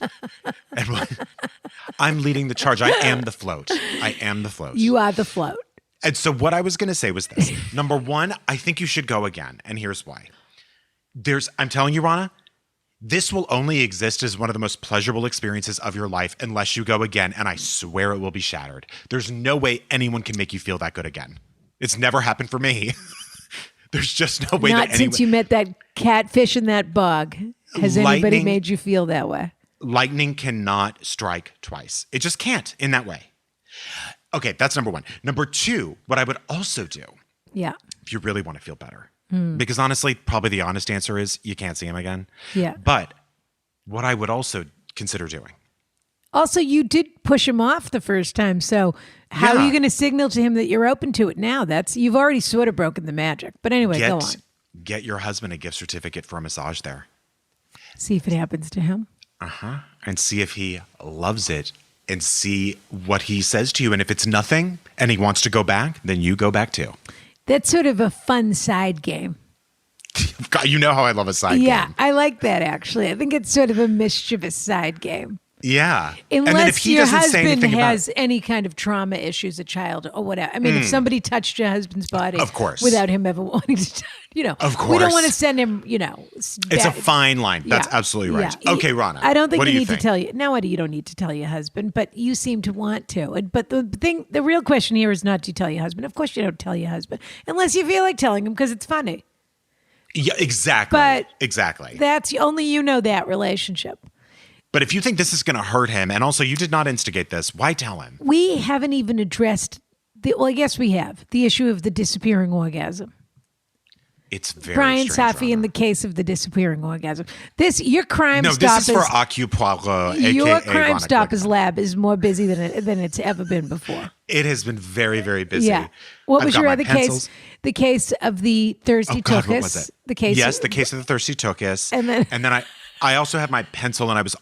I'm leading the charge. I am the float. I am the float. You are the float. And so what I was going to say was this. Number one, I think you should go again. And here's why. I'm telling you, Rana, this will only exist as one of the most pleasurable experiences of your life unless you go again. And I swear it will be shattered. There's no way anyone can make you feel that good again. It's never happened for me. There's just no way Not that since you met that catfish in that bog. Has anybody Lightning- made you feel that way? Lightning cannot strike twice. It just can't in that way. Okay, that's number one. Number two, what I would also do, Yeah. if you really want to feel better, because honestly, probably the honest answer is you can't see him again. Yeah. But what I would also consider doing, Also, you did push him off the first time. So how are Yeah. you going to signal to him that you're open to it now? You've already sort of broken the magic. But anyway, go on. get your husband a gift certificate for a massage there. See if it happens to him. And see if he loves it and see what he says to you. And if it's nothing and he wants to go back, then you go back too. That's sort of a fun side game. God, you know how I love a side Yeah, game. I like that actually. I think it's sort of a mischievous side game. Yeah. And then if Unless he your doesn't say husband anything has any kind of trauma issues, a child or whatever. I mean, if somebody touched your husband's body, Of course. without him ever wanting to, Of we don't course. want to send him, It's a fine line. That's absolutely right. Yeah. Okay, Rana. I don't think what you do need to think? tell you. No, you don't need to tell your husband, but you seem to want to. But the real question here is not to tell your husband. Of course, you don't tell your husband unless you feel like telling him because it's funny. Yeah, exactly. But exactly. That's only you know that relationship. But if you think this is going to hurt him, and also you did not instigate this, why tell him? We haven't even addressed I guess we have the issue of the disappearing orgasm. It's very Brian strange, Safi Rana. in the case of the disappearing orgasm. Your Crime No, Stoppers. this is for Acupoire, aka Your Crime Rana Stoppers Quick. lab is more busy than it's ever been before. It has been very, very busy. Yeah. What I've was got your my other pencils. case? The case of the thirsty Oh God, tuchus. what was it? The case. Yes, the case of the thirsty tuchus. And then- I also have my pencil, and I was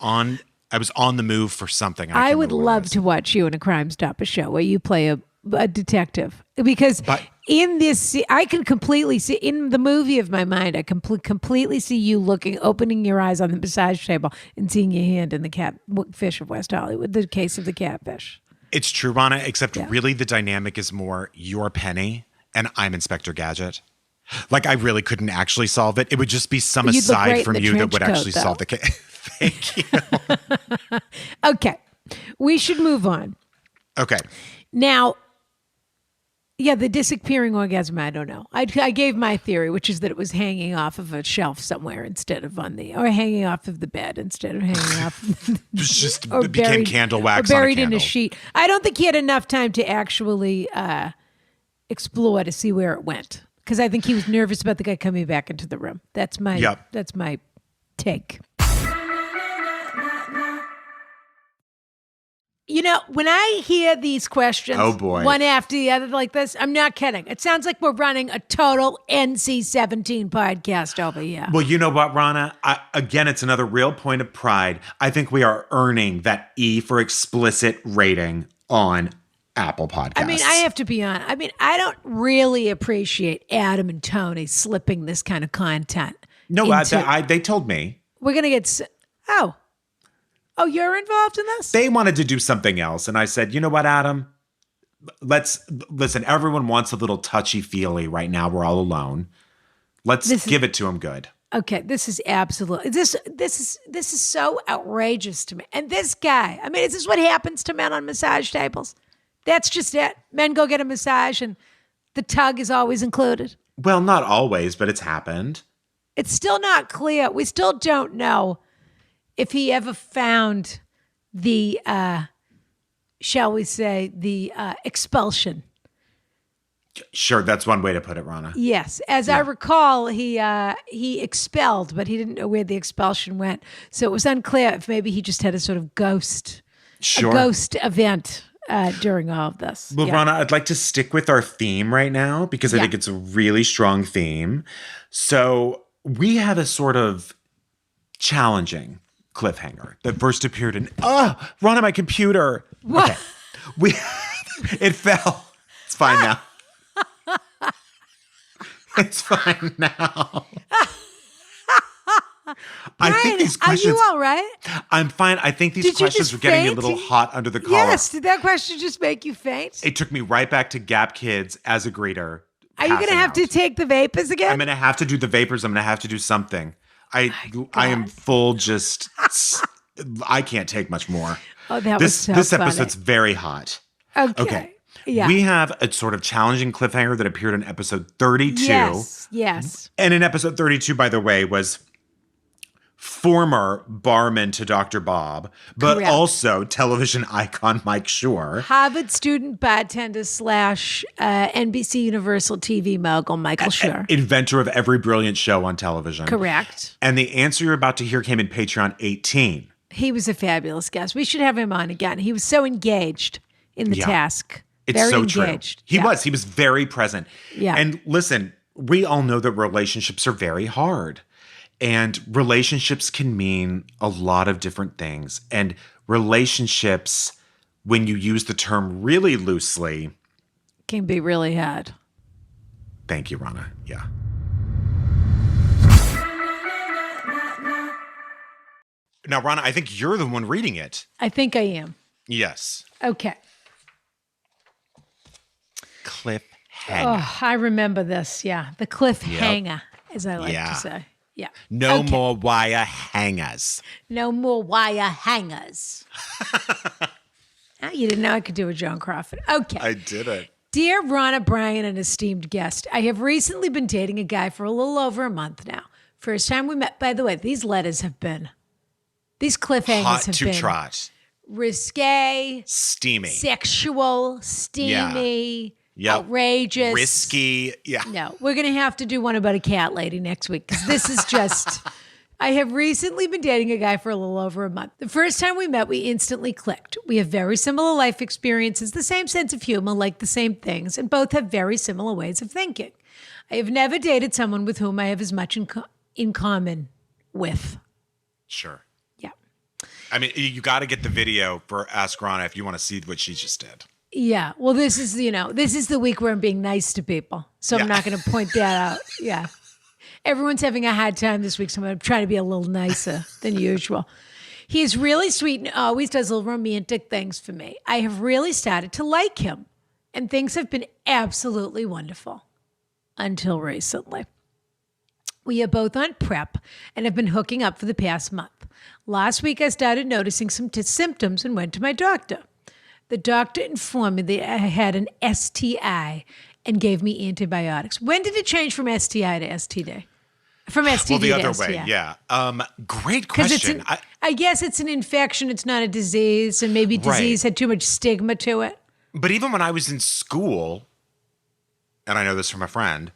on the move for something. I would love to watch you in a Crime Stopper show where you play a detective because in this, I can completely see in the movie of my mind. I completely see you opening your eyes on the massage table and seeing your hand in the catfish of West Hollywood. The case of the catfish. It's true, Rana, except really the dynamic is more you're Penny and I'm Inspector Gadget. Like I really couldn't actually solve it. It would just be some You'd look aside great in from the you that trench would coat, actually though. solve the case. Thank you. Okay, we should move on. Okay. Now, the disappearing orgasm, I don't know. I gave my theory, which is that it was hanging off of a shelf somewhere instead of or hanging off of the bed instead of hanging off. It was just or it became buried, candle wax or buried on a in a candle. sheet. I don't think he had enough time to actually explore to see where it went because I think he was nervous about the guy coming back into the room. That's my take. When I hear these questions, Oh, boy. one after the other like this, I'm not kidding. It sounds like we're running a total NC-17 podcast over here. Well, you know what, Rana? Again, it's another real point of pride. I think we are earning that E for explicit rating on Apple Podcasts. I mean, I have to be honest. I mean, I don't really appreciate Adam and Tony slipping this kind of content. No, into- they told me. We're going to get... Oh, you're involved in this? They wanted to do something else. And I said, you know what, Adam? Listen, everyone wants a little touchy-feely right now. We're all alone. Let's give it to them good. Okay, this is absolutely this is so outrageous to me. And this guy, I mean, is this what happens to men on massage tables? That's just it. Men go get a massage and the tug is always included. Well, not always, but it's happened. It's still not clear. We still don't know if he ever found the shall we say the expulsion. Sure, that's one way to put it, Rana. Yes, as I recall, he expelled, but he didn't know where the expulsion went, so it was unclear if maybe he just had a sort of ghost event during all of this. Well, Rana, I'd like to stick with our theme right now because I think it's a really strong theme. So we have a sort of challenging cliffhanger that first appeared in Rana, my computer. What? Okay. It fell. It's fine now. It's fine now. Brian, I think these questions. Are you all right? I'm fine. I think these questions are getting me a little hot under the collar. Yes. Did that question just make you faint? It took me right back to Gap Kids as a greeter. Are you going to have to take the vapors again? I'm going to have to do the vapors. I'm going to have to do something. I am full just. I can't take much more. Oh, that was so This funny. episode's very hot. Okay. Yeah. We have a sort of challenging cliffhanger that appeared in episode 32. Yes. And in episode 32, by the way, was former barman to Dr. Bob, but also television icon Mike Schur. Harvard student bartender / NBC Universal TV mogul Michael Schur. Inventor of every brilliant show on television. Correct. And the answer you're about to hear came in Patreon 18. He was a fabulous guest. We should have him on again. He was so engaged in the task. It's very so engaged. True. He was very present. Yeah. And listen, we all know that relationships are very hard. And relationships can mean a lot of different things. And relationships, when you use the term really loosely, can be really hard. Thank you, Rana. Yeah. Now, Rana, I think you're the one reading it. I think I am. Yes. Okay. Cliffhanger. Oh, I remember this. Yeah. The cliffhanger, as I like to say. Yeah. No more wire hangers. No more wire hangers. Oh, you didn't know I could do a Joan Crawford. Okay. I did it. Dear Ronna Bryan, an esteemed guest, I have recently been dating a guy for a little over a month now. First time we met, by the way, these cliffhangers hot have to been trot. Risque, steamy, sexual, steamy, outrageous, risky. Yeah. No, we're going to have to do one about a cat lady next week because this is just. I have recently been dating a guy for a little over a month. The first time we met, we instantly clicked. We have very similar life experiences, the same sense of humor, like the same things, and both have very similar ways of thinking. I have never dated someone with whom I have as much in common with. Sure. Yeah. I mean, you got to get the video for Ask Rana if you want to see what she just did. Yeah. Well, this is the week where I'm being nice to people. So I'm not going to point that out. Yeah. Everyone's having a hard time this week, so I'm trying to be a little nicer than usual. He's really sweet and always does little romantic things for me. I have really started to like him, and things have been absolutely wonderful until recently. We are both on PrEP and have been hooking up for the past month. Last week, I started noticing some symptoms and went to my doctor. The doctor informed me that I had an STI and gave me antibiotics. When did it change from STI to STD? From STD well, the to other STI. way, yeah. Great question. I guess it's an infection. It's not a disease, and maybe disease had too much stigma to it. But even when I was in school, and I know this from a friend,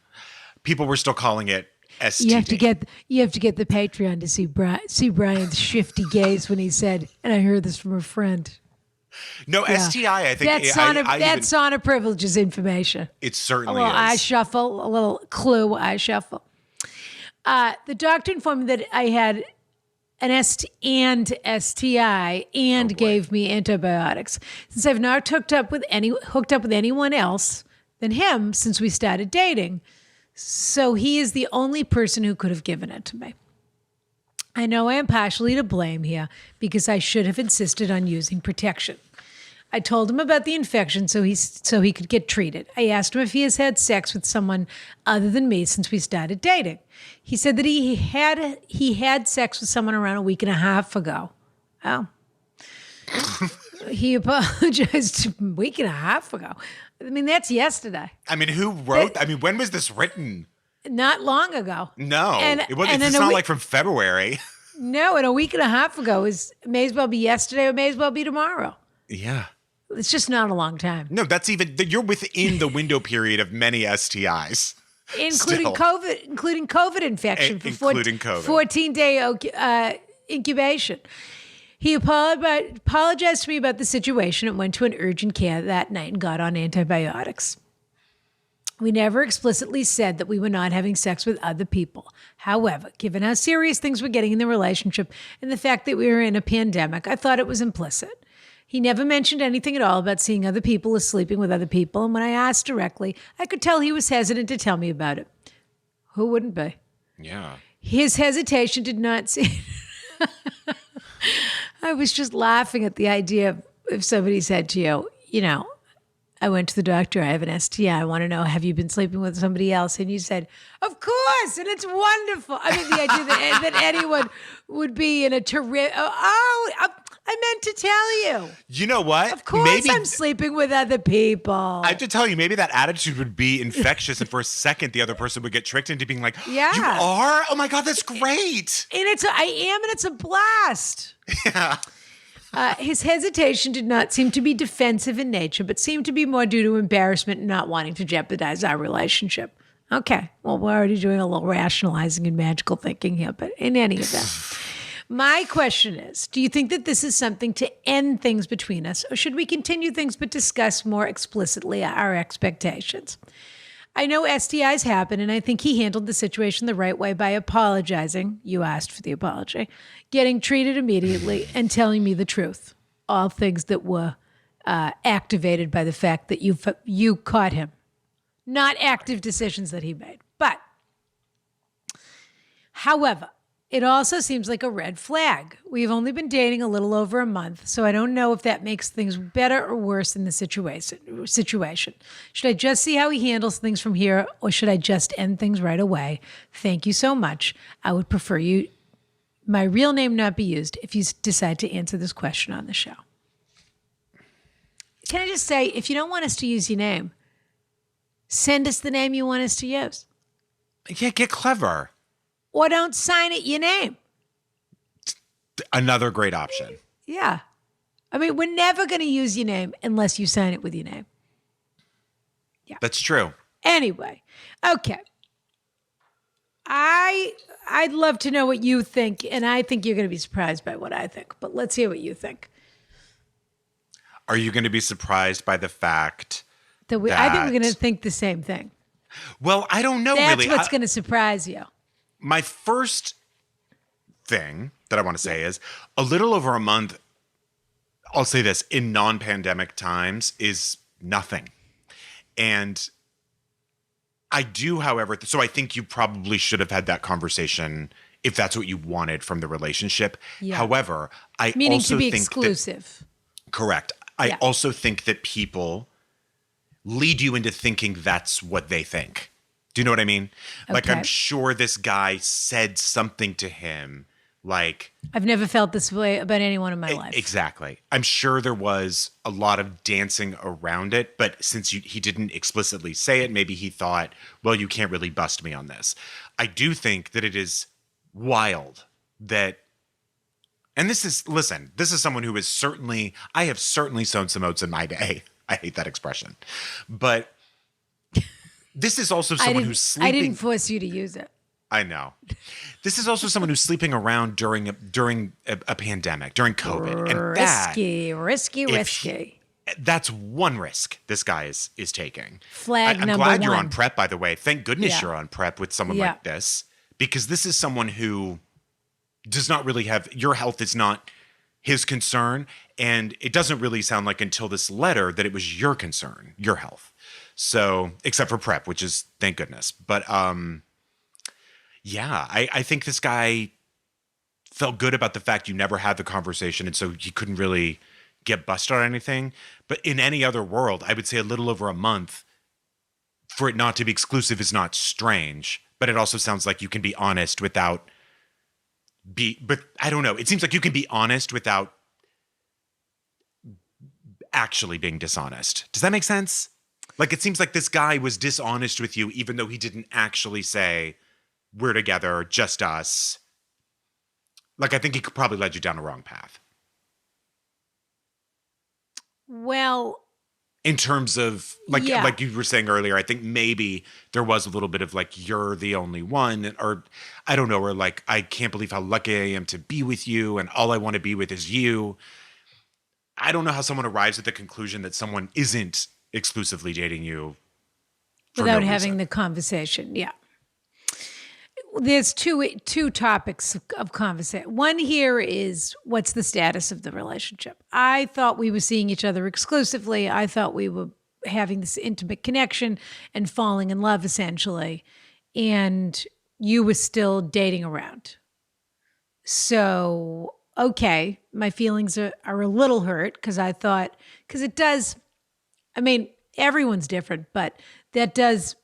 people were still calling it STD. You have to get the Patreon to see Brian's shifty gaze when he said, and I heard this from a friend. No, yeah. STI, I think. That's sauna privileges information. It certainly a little is. Eye shuffle, a little clue eye shuffle. The doctor informed me that I had an STI and gave me antibiotics. Since I've not hooked up with anyone else than him since we started dating, so he is the only person who could have given it to me. I know I am partially to blame here because I should have insisted on using protection. I told him about the infection so he could get treated. I asked him if he has had sex with someone other than me since we started dating. He said that he had sex with someone around a week and a half ago. Oh. He apologized a week and a half ago. I mean, that's yesterday. I mean, who wrote? When was this written? Not long ago. No, it's not like from February. No, and a week and a half ago may as well be yesterday or may as well be tomorrow. Yeah. It's just not a long time. No, you're within the window period of many STIs. Including COVID infection for including COVID. 14-day incubation. He apologized to me about the situation and went to an urgent care that night and got on antibiotics. We never explicitly said that we were not having sex with other people. However, given how serious things were getting in the relationship and the fact that we were in a pandemic, I thought it was implicit. He never mentioned anything at all about seeing other people or sleeping with other people, and when I asked directly, I could tell he was hesitant to tell me about it. Who wouldn't be? Yeah. His hesitation did not seem... I was just laughing at the idea of if somebody said to you, I went to the doctor, I have an STI, I want to know, have you been sleeping with somebody else? And you said, of course, and it's wonderful. I mean, the idea that anyone would be in a terrific, I meant to tell you. You know what? Of course I'm sleeping with other people. I have to tell you, maybe that attitude would be infectious, and for a second, the other person would get tricked into being like, yeah. You are? Oh my God, that's great. And it's a blast. Yeah. His hesitation did not seem to be defensive in nature, but seemed to be more due to embarrassment and not wanting to jeopardize our relationship. Okay, well, we're already doing a little rationalizing and magical thinking here, but in any event, my question is, do you think that this is something to end things between us, or should we continue things but discuss more explicitly our expectations? I know STIs happen, and I think he handled the situation the right way by apologizing. You asked for the apology. Getting treated immediately and telling me the truth. All things that were activated by the fact that you caught him. Not active decisions that he made. But, however, it also seems like a red flag. We've only been dating a little over a month, so I don't know if that makes things better or worse in the situation. Should I just see how he handles things from here, or should I just end things right away? Thank you so much. I would prefer my real name not be used if you decide to answer this question on the show. Can I just say, if you don't want us to use your name, send us the name you want us to use. Yeah, get clever. Or don't sign it your name. Another great option. Yeah. I mean, we're never going to use your name unless you sign it with your name. Yeah. That's true. Anyway. Okay. I'd love to know what you think, and I think you're going to be surprised by what I think, but let's hear what you think. Are you going to be surprised by the fact that I think we're going to think the same thing. Well, I don't know That's really. That's what's going to surprise you. My first thing that I want to say is a little over a month, I'll say this, in non-pandemic times is nothing. And I do, however, so I think you probably should have had that conversation if that's what you wanted from the relationship. Yeah. However, I Meaning also to be think exclusive. Correct. I also think that people lead you into thinking that's what they think. Do you know what I mean? Okay. Like, I'm sure this guy said something to him like... I've never felt this way about anyone in my life. Exactly. I'm sure there was a lot of dancing around it, but since he didn't explicitly say it, maybe he thought, well, you can't really bust me on this. I do think that it is wild that... And this is someone who is I have certainly sown some oats in my day. I hate that expression. But... This is also someone who's sleeping. I didn't force you to use it. I know. This is also someone who's sleeping around during a pandemic, during COVID. And risky. That's one risk this guy is taking. Flag number I'm one. glad you're on PrEP, by the way. Thank goodness you're on PrEP with someone like this, because this is someone who does not really have, your health is not his concern. And it doesn't really sound like until this letter that it was your concern, your health. So, except for PrEP, which is thank goodness. But I think this guy felt good about the fact you never had the conversation, and so he couldn't really get busted on anything. But in any other world, I would say a little over a month for it not to be exclusive is not strange. But it also sounds like you can be honest without but I don't know. It seems like you can be honest without actually being dishonest. Does that make sense? Like, it seems like this guy was dishonest with you, even though he didn't actually say, we're together, just us. Like, I think he probably led you down a wrong path. Well, in terms of, like, like you were saying earlier, I think maybe there was a little bit of like, you're the only one, or I don't know, or like, I can't believe how lucky I am to be with you, and all I want to be with is you. I don't know how someone arrives at the conclusion that someone isn't exclusively dating you without having the conversation. Yeah. There's two topics of conversation. One here is, what's the status of the relationship? I thought we were seeing each other exclusively. I thought we were having this intimate connection and falling in love, essentially. And you were still dating around. So, okay, my feelings are a little hurt because it does, I mean, everyone's different, but that does,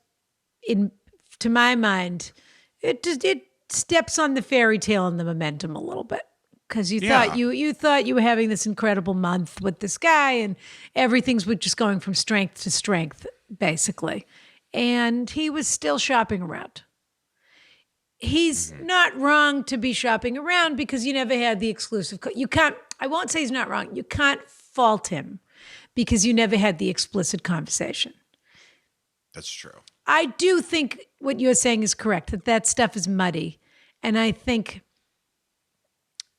to my mind, it steps on the fairy tale and the momentum a little bit, because you thought you were having this incredible month with this guy and everything's just going from strength to strength, basically. And he was still shopping around. He's not wrong to be shopping around because you never had the exclusive. I won't say he's not wrong. You can't fault him because you never had the explicit conversation. That's true. I do think what you're saying is correct, that stuff is muddy. And I think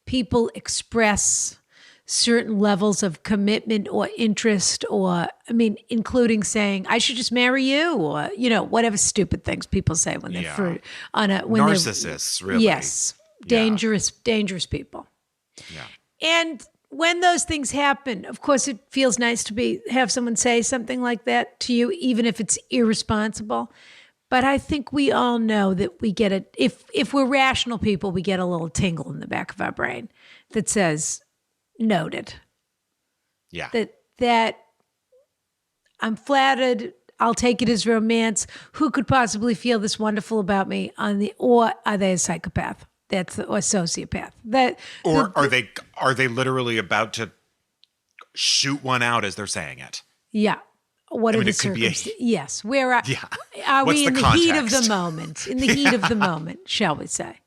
people express certain levels of commitment or interest, or, I mean, including saying, I should just marry you, or, whatever stupid things people say when they're narcissists, really. Yes. Dangerous people. Yeah. And when those things happen, of course, it feels nice to have someone say something like that to you, even if it's irresponsible. But I think we all know that we get it. If we're rational people, we get a little tingle in the back of our brain that says, noted. Yeah. That I'm flattered. I'll take it as romance. Who could possibly feel this wonderful about me? Or are they a psychopath? Or sociopath. Are they literally about to shoot one out as they're saying it? Yeah. What are the circumstances? Yes. Where are What's we in the context? heat of the moment? In the heat of the moment, shall we say?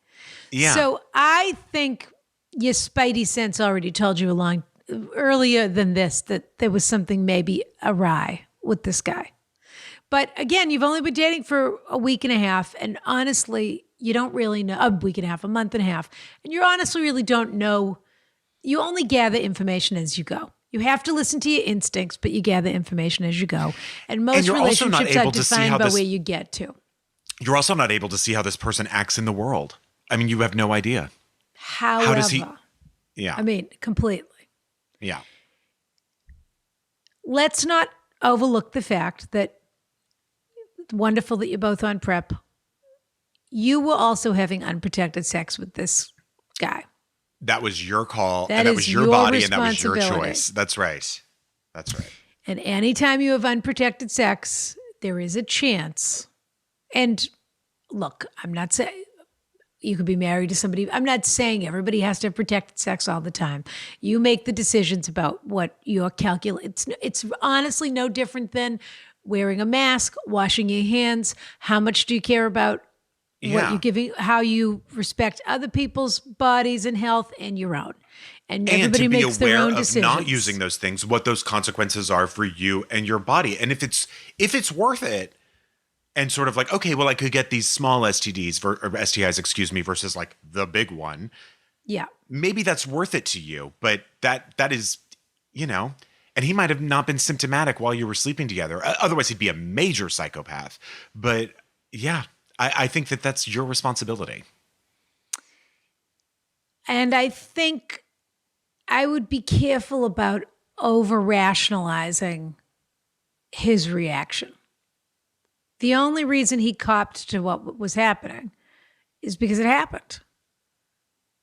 Yeah. So I think your spidey sense already told you earlier than this that there was something maybe awry with this guy. But again, you've only been dating for a week and a half, and honestly, you don't really know, a week and a half, a month and a half, and you honestly really don't know. You only gather information as you go. You have to listen to your instincts, but you gather information as you go. And most relationships are defined by where you get to. You're also not able to see how this person acts in the world. I mean, you have no idea. However, how does he? Yeah. I mean, completely. Yeah. Let's not overlook the fact that it's wonderful that you're both on PrEP. You were also having unprotected sex with this guy. That was your call, and that was your body, and that was your choice. That's right. That's right. And anytime you have unprotected sex, there is a chance. And look, I'm not saying you could be married to somebody. I'm not saying everybody has to have protected sex all the time. You make the decisions about what your calculate. It's honestly no different than wearing a mask, washing your hands. How much do you care about what you're giving, how you respect other people's bodies and health and your own. And everybody makes their own decisions. And to be aware of not using those things, what those consequences are for you and your body. And if it's worth it, and sort of like, okay, well, I could get these small STDs or STIs, versus like the big one. Yeah. Maybe that's worth it to you, but that is, and he might have not been symptomatic while you were sleeping together. Otherwise, he'd be a major psychopath. But yeah, I think that's your responsibility. And I think I would be careful about over-rationalizing his reaction. The only reason he copped to what was happening is because it happened.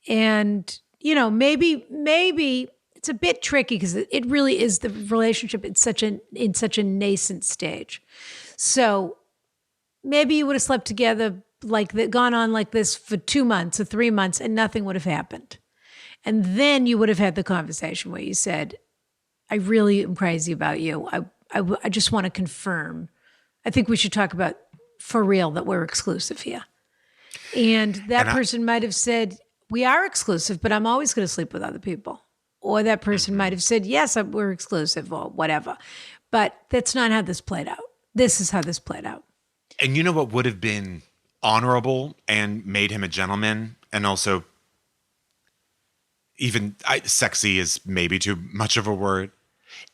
And, maybe it's a bit tricky because it really is the relationship in such a nascent stage. So maybe you would have slept together gone on like this for 2 months or 3 months and nothing would have happened. And then you would have had the conversation where you said, I really am crazy about you. I just want to confirm. I think we should talk about for real that we're exclusive here. And that person might have said, we are exclusive, but I'm always going to sleep with other people. Or that person might have said, yes, we're exclusive or whatever. But that's not how this played out. This is how this played out. And you know what would have been honorable and made him a gentleman, and also even sexy is maybe too much of a word.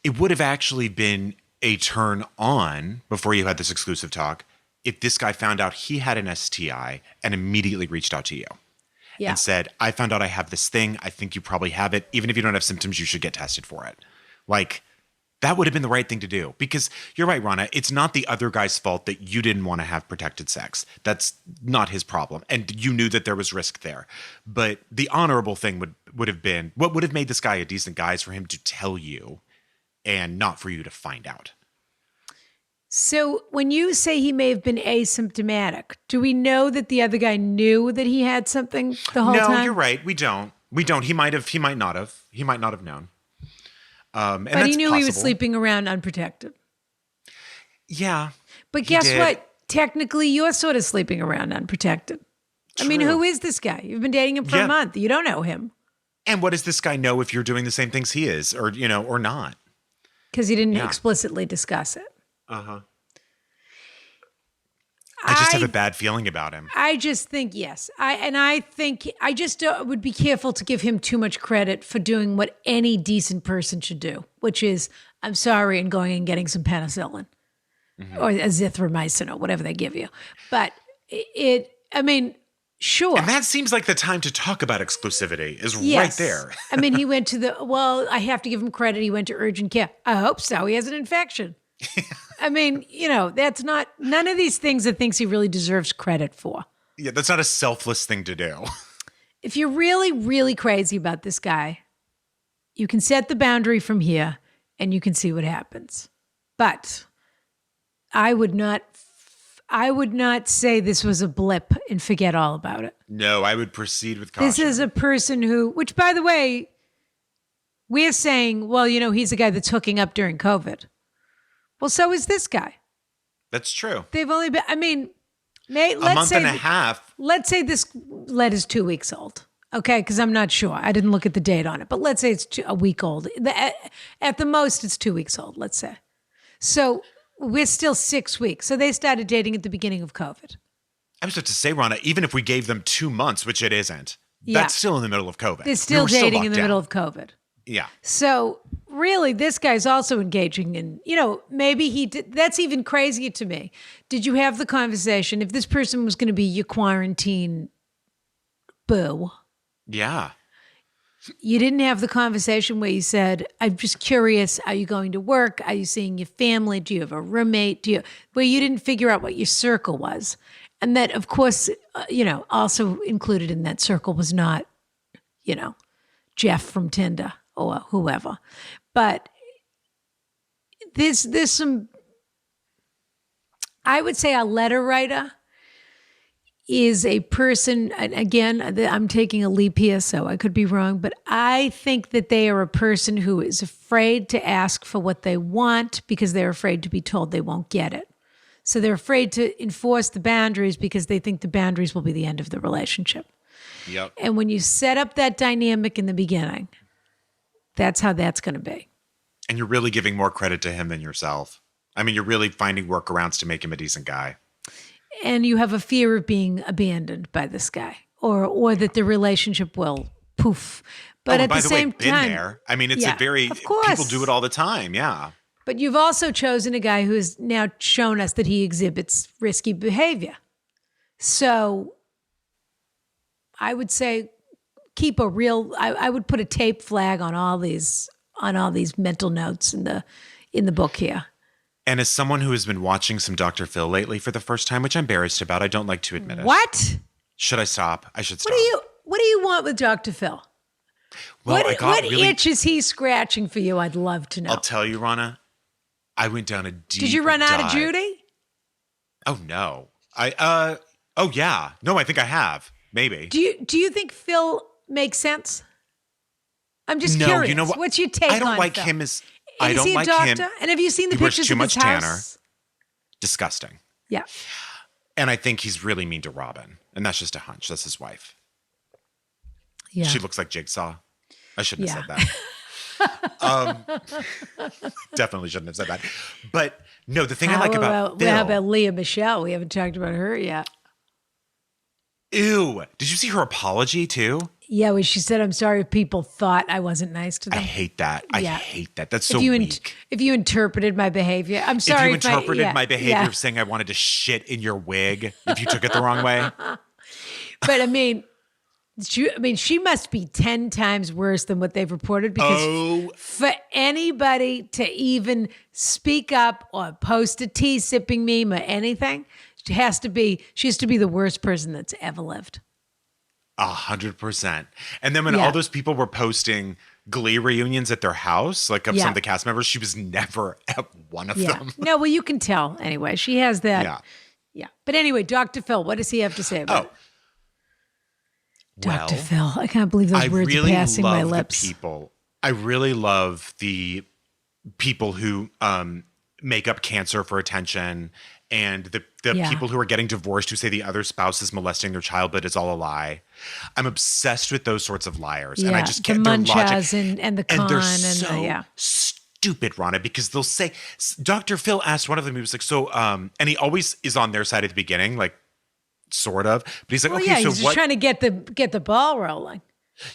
It would have actually been a turn on before you had this exclusive talk if this guy found out he had an STI and immediately reached out to you and said, I found out I have this thing. I think you probably have it. Even if you don't have symptoms, you should get tested for it. Like, that would have been the right thing to do, because you're right, Rana. It's not the other guy's fault that you didn't want to have protected sex. That's not his problem. And you knew that there was risk there. But the honorable thing would have been, what would have made this guy a decent guy is for him to tell you and not for you to find out. So when you say he may have been asymptomatic, do we know that the other guy knew that he had something the whole time? No, you're right. We don't. He might not have known. But he knew he was sleeping around unprotected. Yeah. But guess what? Technically, you're sort of sleeping around unprotected. True. I mean, who is this guy? You've been dating him for a month. You don't know him. And what does this guy know if you're doing the same things he is, or not? Because he didn't explicitly discuss it. Uh-huh. I just have a bad feeling about him. I just think, yes. I think I just would be careful to give him too much credit for doing what any decent person should do, which is, I'm sorry, and going and getting some penicillin or azithromycin or whatever they give you. But sure. And that seems like the time to talk about exclusivity is right there. I mean, he went to I have to give him credit. He went to urgent care. I hope so. He has an infection. I mean, that's not, none of these things are things he really deserves credit for. Yeah, that's not a selfless thing to do. If you're really, really crazy about this guy, you can set the boundary from here and you can see what happens. But I would not say this was a blip and forget all about it. No, I would proceed with caution. This is a person who, which by the way, we're saying, well, he's a guy that's hooking up during COVID. Well, so is this guy. That's true. They've only been, a month and a half. Let's say this lead is 2 weeks old. Okay, because I'm not sure. I didn't look at the date on it. But let's say it's a week old. At the most, it's 2 weeks old, let's say. So we're still 6 weeks. So they started dating at the beginning of COVID. I was about to say, Rana, even if we gave them 2 months, which it isn't, that's still in the middle of COVID. They're still dating in the middle of COVID. Yeah. So really, this guy's also engaging in, maybe he did. That's even crazier to me. Did you have the conversation if this person was going to be your quarantine boo? Yeah. You didn't have the conversation where you said, I'm just curious, are you going to work? Are you seeing your family? Do you have a roommate? Where you didn't figure out what your circle was. And that, of course, also included in that circle was not, Jeff from Tinder or whoever. But there's some, I would say a letter writer is a person, and again, I'm taking a leap here, so I could be wrong, but I think that they are a person who is afraid to ask for what they want because they're afraid to be told they won't get it. So they're afraid to enforce the boundaries because they think the boundaries will be the end of the relationship. Yep. And when you set up that dynamic in the beginning, that's how that's going to be. And you're really giving more credit to him than yourself. You're really finding workarounds to make him a decent guy. And you have a fear of being abandoned by this guy or that the relationship will poof. But at the same time, there. It's a very, of course. People do it all the time. Yeah. But you've also chosen a guy who has now shown us that he exhibits risky behavior. So I would say keep a real, I would put a tape flag on all these mental notes in the book here. And as someone who has been watching some Dr. Phil lately for the first time, which I'm embarrassed about, I don't like to admit it. What? Should I stop? I should stop. What do you want with Dr. Phil? Well, what itch is he scratching for you? I'd love to know. I'll tell you, Rana. I went down a deep Did you run out dive. of Judy? Oh no. Oh yeah. No, I think I have. Maybe. Do you think Phil makes sense? I'm just curious. You know what? What's your take on I don't like Phil? him as. And I is don't he a like doctor? him. And have you seen the He wears pictures too of much his tanner. house? Disgusting. Yeah. And I think he's really mean to Robin. And that's just a hunch. That's his wife. Yeah. She looks like Jigsaw. I shouldn't have said that. Definitely shouldn't have said that. But no, the thing I like about Phil. How about Leah Michelle? We haven't talked about her yet. Ew. Did you see her apology too? Yeah, when she said, "I'm sorry if people thought I wasn't nice to them." I hate that. I hate that. That's so if weak. If you interpreted my behavior, I'm sorry. If you interpreted my behavior of saying I wanted to shit in your wig, if you took it the wrong way. But I mean, she must be 10 times worse than what they've reported, because for anybody to even speak up or post a tea sipping meme or anything, she has to be the worst person that's ever lived. 100%. And then when all those people were posting Glee reunions at their house, like of some of the cast members, she was never at one of them. No, well, you can tell anyway. She has that. Yeah. But anyway, Dr. Phil, what does he have to say about it? Dr. Phil, I can't believe those words are passing my lips. I really love the people who make up cancer for attention, and the people who are getting divorced who say the other spouse is molesting their child, but it's all a lie. I'm obsessed with those sorts of liars. And I just can't. The their Munchas logic, and the con. And they're so stupid, Rana, because they'll say, Dr. Phil asked one of them, he was like, so, and he always is on their side at the beginning, like, sort of. But he's like, okay, so he's just trying to get the ball rolling.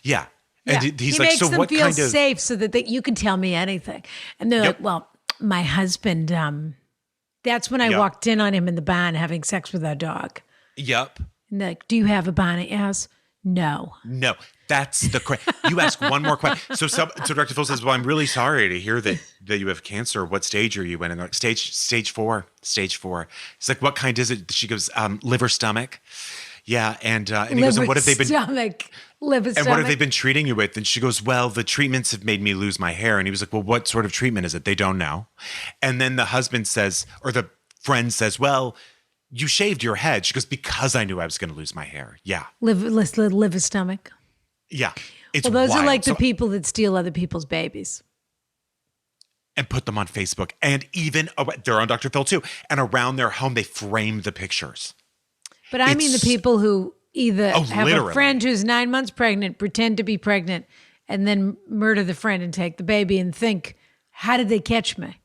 Yeah. And he's he like, makes so them what feel kind of safe so that you can tell me anything. And they're like, well, my husband, that's when I walked in on him in the barn having sex with our dog. Yep. And they're like, do you have a barn at your house? No. That's the you ask one more question. So Dr. Phil says, well, I'm really sorry to hear that you have cancer. What stage are you in? And they're like, stage 4. He's like, what kind is it? She goes, liver, stomach. Yeah. And he goes, and what have they been liver, and what have they been treating you with? And she goes, well, the treatments have made me lose my hair. And he was like, well, what sort of treatment is it? They don't know. And then the husband says, or the friend says, well, you shaved your head. She goes, because I knew I was going to lose my hair. Yeah. Liver, stomach. Yeah. Well, those are like the people that steal other people's babies. And put them on Facebook. And even, they're on Dr. Phil too. And around their home, they frame the pictures. But I mean the people who either have a friend who's 9 months pregnant, pretend to be pregnant, and then murder the friend and take the baby and think, how did they catch me?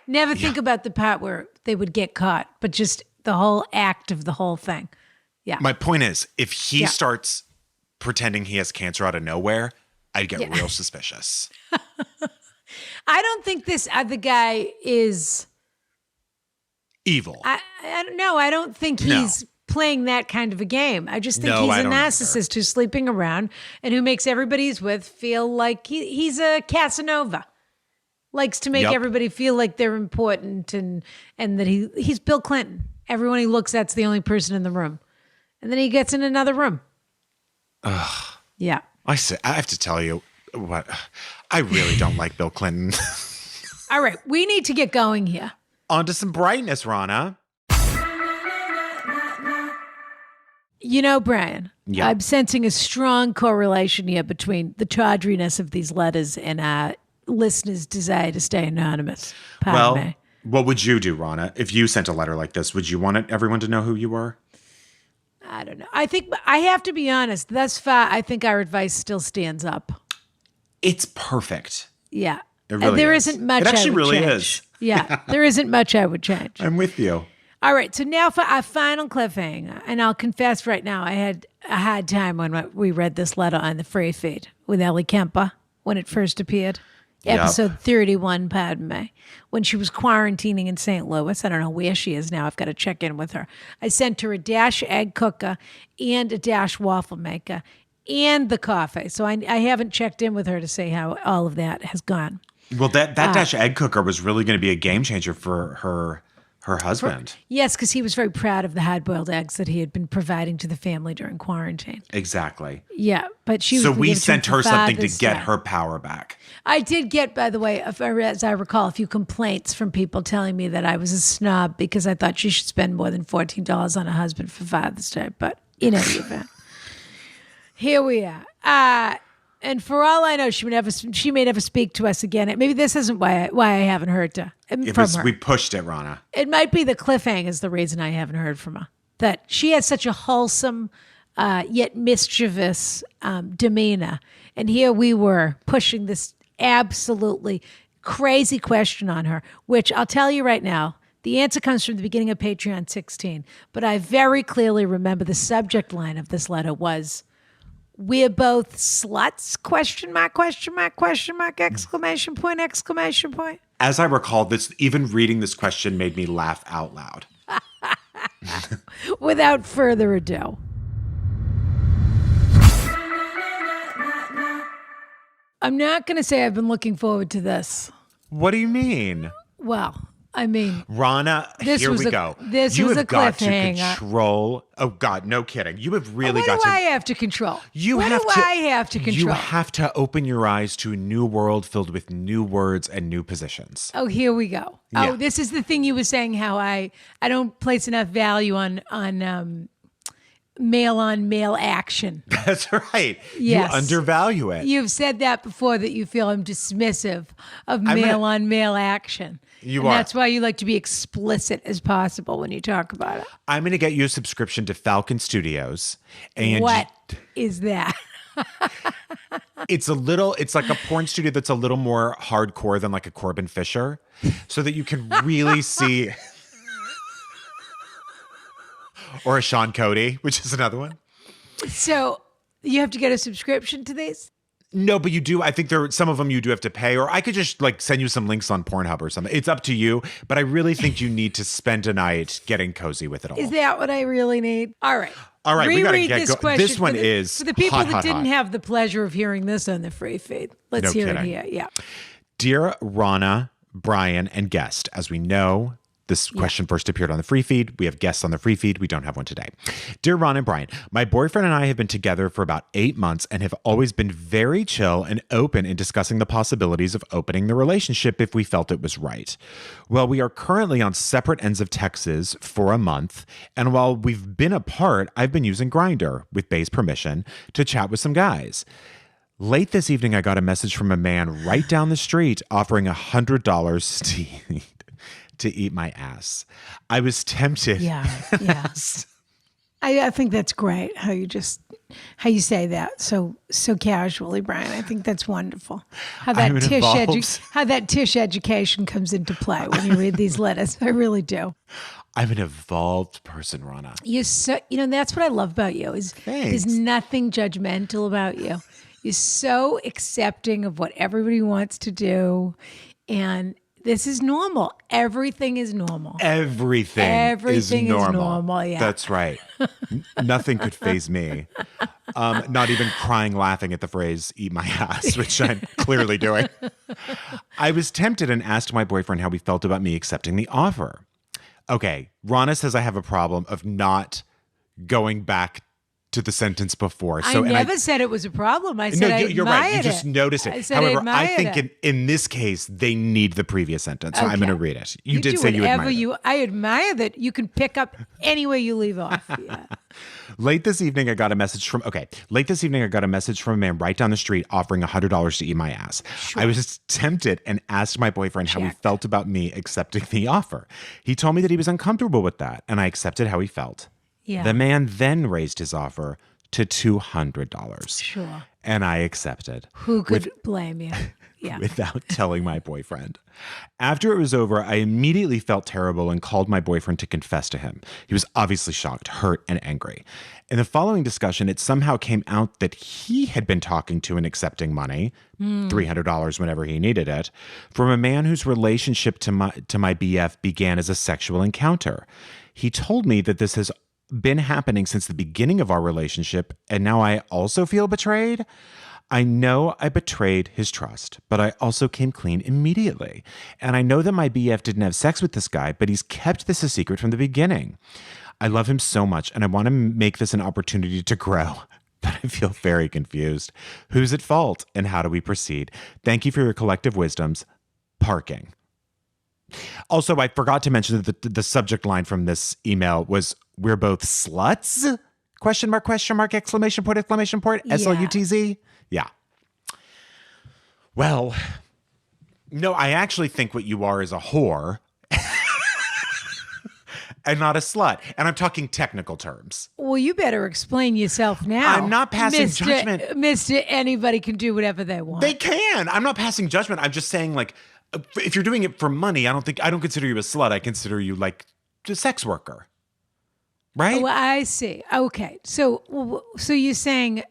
Never think about the part where they would get caught, but just the whole act of the whole thing. Yeah. My point is, if he starts pretending he has cancer out of nowhere, I'd get real suspicious. I don't think this other guy is evil. I don't know. I don't think he's playing that kind of a game. I just think he's a narcissist who's sleeping around and who makes everybody he's with feel like he's a Casanova. Likes to make everybody feel like they're important and that he's Bill Clinton. Everyone he looks at's the only person in the room. And then he gets in another room. Ugh. Yeah. I have to tell you what, I really don't like Bill Clinton. All right. We need to get going here. On to some brightness, Rana. You know, Brian, I'm sensing a strong correlation here between the tawdriness of these letters and our listeners' desire to stay anonymous. Pardon me. What would you do, Rana, if you sent a letter like this? Would you want everyone to know who you were? I don't know. I think I have to be honest. Thus far, I think our advice still stands up. It's perfect. Yeah. It really there is. isn't much It actually I would really change. is. Yeah. There isn't much I would change. I'm with you. All right. So now for our final cliffhanger. And I'll confess right now, I had a hard time when we read this letter on the free feed with Ellie Kemper when it first appeared. Episode 31, pardon me, when she was quarantining in St. Louis. I don't know where she is now. I've got to check in with her. I sent her a Dash egg cooker and a Dash waffle maker and the coffee. So I haven't checked in with her to see how all of that has gone. Well, that Dash egg cooker was really going to be a game changer for her Her husband. Yes, because he was very proud of the hard-boiled eggs that he had been providing to the family during quarantine. Exactly. Yeah, but she was. So we sent her something to get Day. her power back. I did get, by the way, as I recall, a few complaints from people telling me that I was a snob because I thought she should spend more than $14 on a husband for Father's Day. But in any event, here we are. And for all I know, she may never speak to us again. Maybe this isn't why I haven't heard from her. We pushed it, Rana. It might be the cliffhangers the reason I haven't heard from her. That she has such a wholesome yet mischievous demeanor. And here we were pushing this absolutely crazy question on her, which I'll tell you right now, the answer comes from the beginning of Patreon 16. But I very clearly remember the subject line of this letter was, "We're both sluts, question mark, exclamation point, exclamation point." As I recall, even reading this question made me laugh out loud. Without further ado. I'm not going to say I've been looking forward to this. What do you mean? Well, I mean, Rana, here we go. This was a cliffhanger. You have got to control. Oh God, no kidding. You have really got to. What do I have to control? I have to control? You have to open your eyes to a new world filled with new words and new positions. Oh, here we go. Yeah. Oh, this is the thing you were saying. How I don't place enough value on male action. That's right. Yes. You undervalue it. You've said that before, that you feel I'm dismissive of male on male action. And that's why you like to be explicit as possible when you talk about it. I'm going to get you a subscription to Falcon Studios. And what is that? It's like a porn studio that's a little more hardcore than like a Corbin Fisher, so that you can really see. Or a Sean Cody, which is another one. So you have to get a subscription to these? No, but you do. I think some of them you do have to pay, or I could just like send you some links on Pornhub or something. It's up to you, but I really think you need to spend a night getting cozy with it all. Is that what I really need? All right. We gotta get this question. This one is for the people hot, that hot, didn't hot. have the pleasure of hearing this on the free feed. Let's hear it here. Yeah. Dear Rana, Brian, and guest, as we know, this question first appeared on the free feed. We have guests on the free feed. We don't have one today. Dear Ron and Brian, my boyfriend and I have been together for about 8 months and have always been very chill and open in discussing the possibilities of opening the relationship if we felt it was right. Well, we are currently on separate ends of Texas for a month, and while we've been apart, I've been using Grindr, with Bay's permission, to chat with some guys. Late this evening, I got a message from a man right down the street offering $100 to eat my ass. I was tempted. Yeah. I think that's great how you say that so casually, Brian. I think that's wonderful. How that Tish education comes into play when you read these letters. I really do. I'm an evolved person, Rana. That's what I love about you. There's nothing judgmental about you. You're so accepting of what everybody wants to do, and this is normal. Everything is normal. Everything is normal. Yeah. That's right. Nothing could faze me. Not even crying, laughing at the phrase, eat my ass, which I'm clearly doing. I was tempted and asked my boyfriend how he felt about me accepting the offer. Okay, Rana says I have a problem of not going back to the sentence before. I never said it was a problem. I said you're right. You just noticed it. However, I think in this case, they need the previous sentence. So I'm going to read it. You did say you admire it. I admire that you can pick up any way you leave off. Yeah. Late this evening, I got a message from a man right down the street offering $100 to eat my ass. Sure. I was tempted and asked my boyfriend how he felt about me accepting the offer. He told me that he was uncomfortable with that, and I accepted how he felt. Yeah. The man then raised his offer to $200. Sure. And I accepted. Who could blame you? Yeah. Without telling my boyfriend. After it was over, I immediately felt terrible and called my boyfriend to confess to him. He was obviously shocked, hurt, and angry. In the following discussion, it somehow came out that he had been talking to and accepting money, $300 whenever he needed it, from a man whose relationship to my BF began as a sexual encounter. He told me that this has been happening since the beginning of our relationship, and now I also feel betrayed. I know I betrayed his trust, but I also came clean immediately. And I know that my BF didn't have sex with this guy, but he's kept this a secret from the beginning. I love him so much, and I want to make this an opportunity to grow. But I feel very confused. Who's at fault, and how do we proceed? Thank you for your collective wisdoms. Parking. Also, I forgot to mention that the subject line from this email was, we're both sluts? Question mark, exclamation point, SLUTZ? Yeah. Well, no, I actually think what you are is a whore and not a slut. And I'm talking technical terms. Well, you better explain yourself now. I'm not passing judgment. Mister, anybody can do whatever they want. They can. I'm not passing judgment. I'm just saying, like, if you're doing it for money, I don't consider you a slut. I consider you like a sex worker. Right? Oh, I see. Okay. So you're saying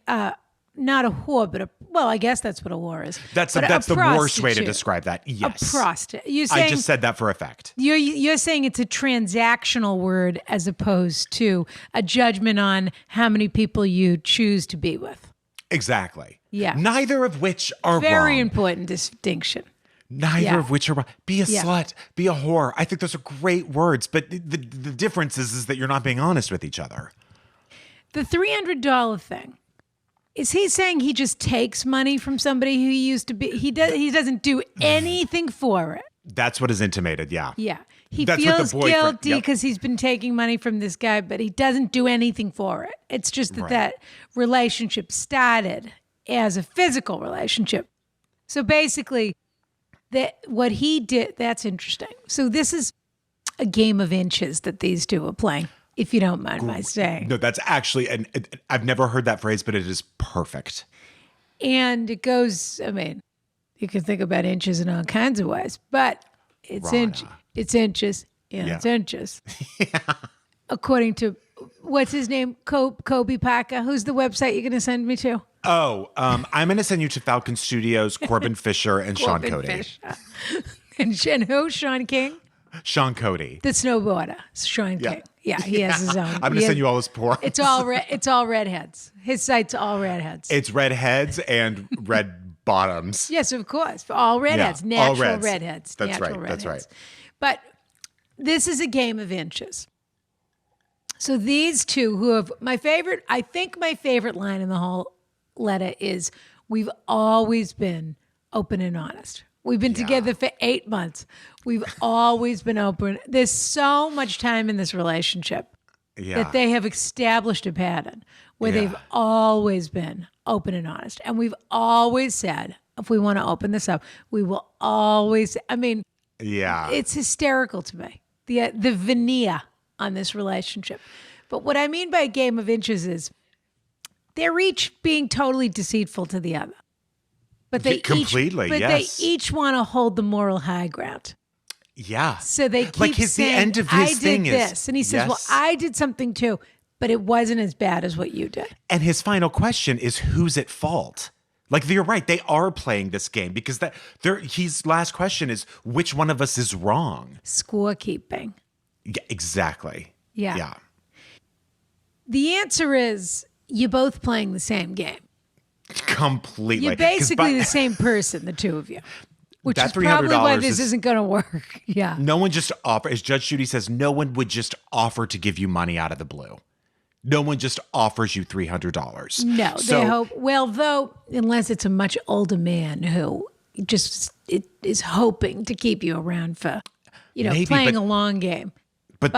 not a whore, but I guess that's what a whore is. That's the worst way to describe that. Yes. A prostitute. You're saying, I just said that for effect. You're saying it's a transactional word as opposed to a judgment on how many people you choose to be with. Exactly. Yeah. Neither of which are wrong. Very important distinction. Neither of which are wrong. Be a slut. Be a whore. I think those are great words, but the difference is that you're not being honest with each other. The $300 thing. Is he saying he just takes money from somebody who he used to be? He doesn't do anything for it. That's what is intimated, yeah. Yeah. He feels guilty because he's been taking money from this guy, but he doesn't do anything for it. It's just that relationship started as a physical relationship. So basically, what he did, that's interesting. So this is a game of inches that these two are playing, if you don't mind my saying. No, that's actually, I've never heard that phrase, but it is perfect. And it goes, I mean, you can think about inches in all kinds of ways, but it's inches. It's inches. Yeah. According to, what's his name? Kobe Paca. Who's the website you're going to send me to? Oh, I'm going to send you to Falcon Studios, Corbin Fisher, and Sean Cody. And who? Sean King? Sean Cody. The snowboarder. Sean King. Yeah, he has his own. I'm going to send you all his porn. It's all redheads. His site's all redheads. It's redheads and red bottoms. Yes, of course. All redheads. Yeah, natural all redheads. That's natural right. Redheads. That's right. But this is a game of inches. So these two who have, I think my favorite line in the whole letter is, we've always been open and honest. We've been together for 8 months. We've always been open. There's so much time in this relationship that they have established a pattern where they've always been open and honest. And we've always said, if we want to open this up, we will always, it's hysterical to me, the veneer on this relationship. But what I mean by a game of inches is they're each being totally deceitful to the other. But they each want to hold the moral high ground. Yeah. So they keep saying, the end of his thing is this. And he says, well, I did something too, but it wasn't as bad as what you did. And his final question is, who's at fault? Like, you're right. They are playing this game because his last question is, which one of us is wrong? Scorekeeping. Yeah, exactly. Yeah. The answer is, you're both playing the same game. Completely. You're basically the same person, the two of you. Which is probably why this isn't going to work. Yeah. No one just as Judge Judy says, no one would just offer to give you money out of the blue. No one just offers you $300. No, they hope. Well, though, unless it's a much older man who just is hoping to keep you around for, playing a long game. But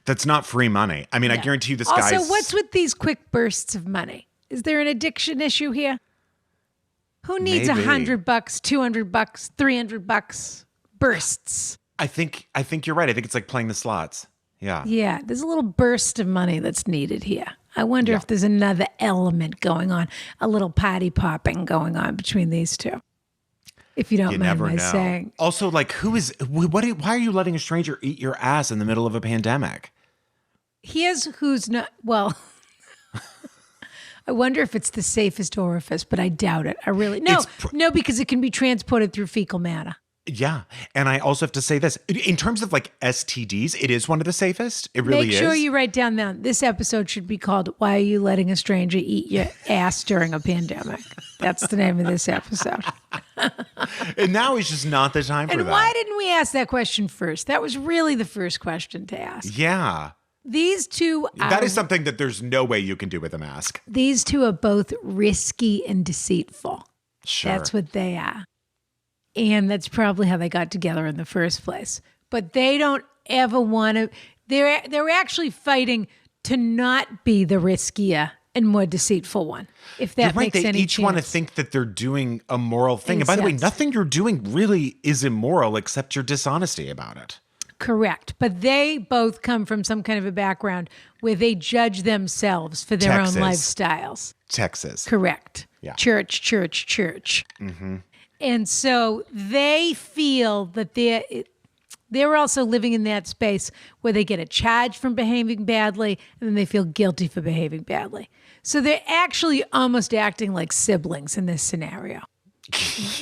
that's not free money. I mean, I guarantee you this guy's... Also, what's with these quick bursts of money? Is there an addiction issue here? Who needs $100, $200, $300 bursts? I think you're right. I think it's like playing the slots. Yeah. Yeah. There's a little burst of money that's needed here. I wonder if there's another element going on, a little party popping going on between these two. If you don't mind my saying. Also, like, why are you letting a stranger eat your ass in the middle of a pandemic? Here's who's not, well... I wonder if it's the safest orifice, but I doubt it. I really no, because it can be transported through fecal matter. Yeah. And I also have to say this, in terms of like STDs, it is one of the safest. It really is. Make sure you write down this episode should be called "Why Are You Letting a Stranger Eat Your Ass During a Pandemic?" That's the name of this episode. And now is just not the time for that. And why didn't we ask that question first? That was really the first question to ask. Yeah. These two that is something that there's no way you can do with a mask. These two are both risky and deceitful. Sure. That's what they are. And that's probably how they got together in the first place. But they don't ever want to. They're actually fighting to not be the riskier and more deceitful one. If that makes any sense. They each want to think that they're doing a moral thing. And by the way, nothing you're doing really is immoral except your dishonesty about it. Correct. But they both come from some kind of a background where they judge themselves for their own lifestyles. Texas. Correct. Yeah. Church. Mm-hmm. And so they feel that they're also living in that space where they get a charge from behaving badly and then they feel guilty for behaving badly. So they're actually almost acting like siblings in this scenario.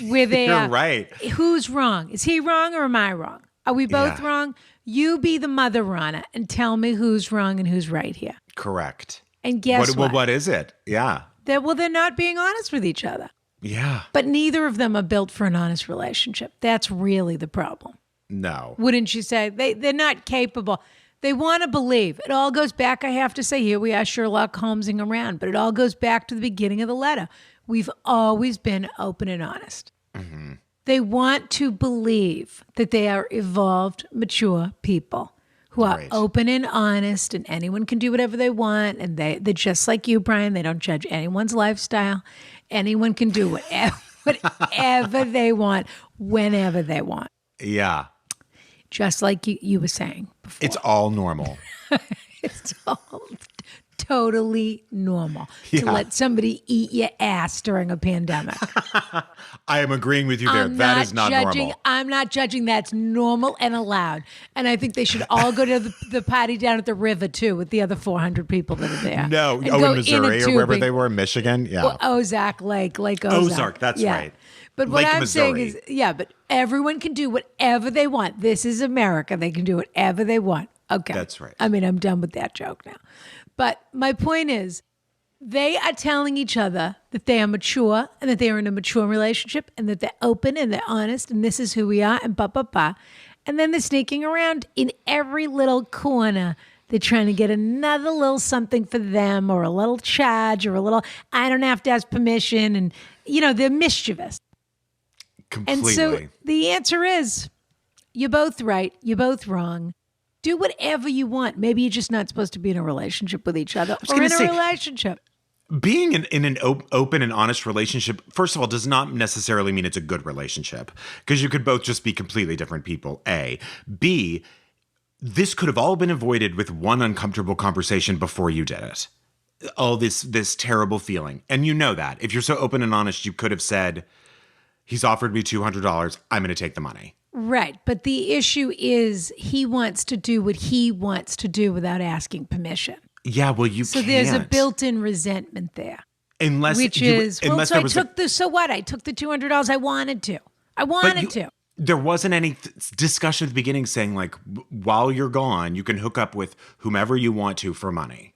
Where they You're right. Who's wrong? Is he wrong or am I wrong? Are we both wrong? You be the mother, Rana, and tell me who's wrong and who's right here. Correct. And guess what? What is it? Yeah. They're not being honest with each other. Yeah. But neither of them are built for an honest relationship. That's really the problem. No. Wouldn't you say? They're not capable. They want to believe. It all goes back, I have to say, here we are Sherlock Holmesing around, but it all goes back to the beginning of the letter. We've always been open and honest. Mm-hmm. They want to believe that they are evolved, mature people who are open and honest, and anyone can do whatever they want. And they're just like you, Brian. They don't judge anyone's lifestyle. Anyone can do whatever they want, whenever they want. Yeah. Just like you were saying before. It's all normal. It's all totally normal to let somebody eat your ass during a pandemic. I am agreeing with you there. That is not normal. I'm not judging. That's normal and allowed. And I think they should all go to the party down at the river, too, with the other 400 people that are there. No. In Missouri or wherever they were, Michigan. Yeah. Well, Ozark Lake Ozark. That's right. But what I'm saying is, but everyone can do whatever they want. This is America. They can do whatever they want. Okay. That's right. I mean, I'm done with that joke now. But my point is, they are telling each other that they are mature and that they are in a mature relationship and that they're open and they're honest and this is who we are and And then they're sneaking around in every little corner. They're trying to get another little something for them or a little charge or a little, I don't have to ask permission. And, they're mischievous. Completely. And so the answer is, you're both right. You're both wrong. Do whatever you want. Maybe you're just not supposed to be in a relationship with each other or in a relationship. Being in an open and honest relationship, first of all, does not necessarily mean it's a good relationship because you could both just be completely different people, A. B, this could have all been avoided with one uncomfortable conversation before you did it. All this terrible feeling. And you know that. If you're so open and honest, you could have said, he's offered me $200. I'm going to take the money. Right. But the issue is he wants to do what he wants to do without asking permission. Yeah, well, you so can't. there's a built-in resentment there. Unless I took the $200 I wanted to. I wanted to. There wasn't any discussion at the beginning saying like, while you're gone, you can hook up with whomever you want to for money.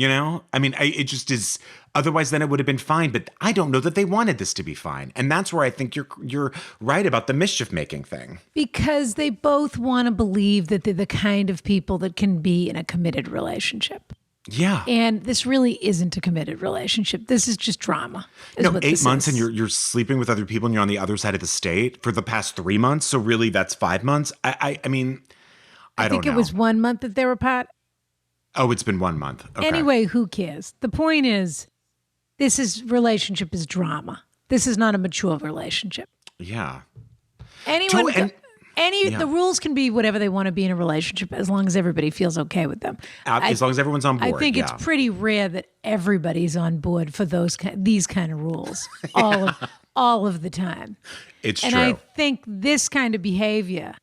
I mean, it just is. Otherwise, then it would have been fine. But I don't know that they wanted this to be fine. And that's where I think you're right about the mischief making thing. Because they both want to believe that they're the kind of people that can be in a committed relationship. Yeah. And this really isn't a committed relationship. This is just drama. 8 months and you're sleeping with other people and you're on the other side of the state for the past 3 months. So really, that's 5 months. I mean, I don't know. I think it was 1 month that they were apart. Oh, it's been 1 month. Okay. Anyway, who cares? The point is, relationship is drama. This is not a mature relationship. Yeah. The rules can be whatever they want to be in a relationship as long as everybody feels okay with them. As long as everyone's on board. I think it's pretty rare that everybody's on board for these kind of rules all of the time. It's true. And I think this kind of behavior,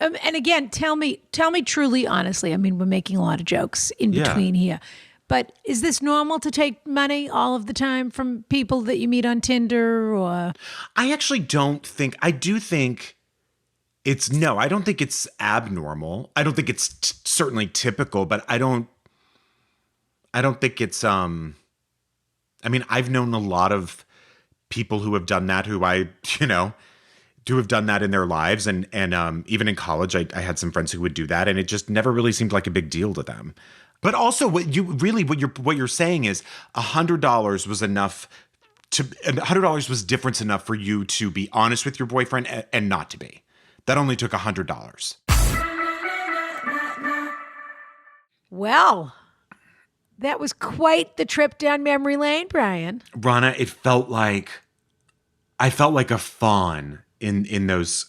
and again, tell me truly, honestly, I mean, we're making a lot of jokes in between here, But is this normal to take money all of the time from people that you meet on Tinder or? I actually don't think, I do think I don't think it's abnormal. I don't think it's certainly typical, but I don't think it's, I mean, I've known a lot of people who have done that, who do have done that in their lives. And even in college, I had some friends who would do that, and it just never really seemed like a big deal to them. But also what you're saying is $100 was enough $100 was difference enough for you to be honest with your boyfriend and not to be. That only took $100. Well, that was quite the trip down memory lane, Brian. Rana, I felt like a fawn in those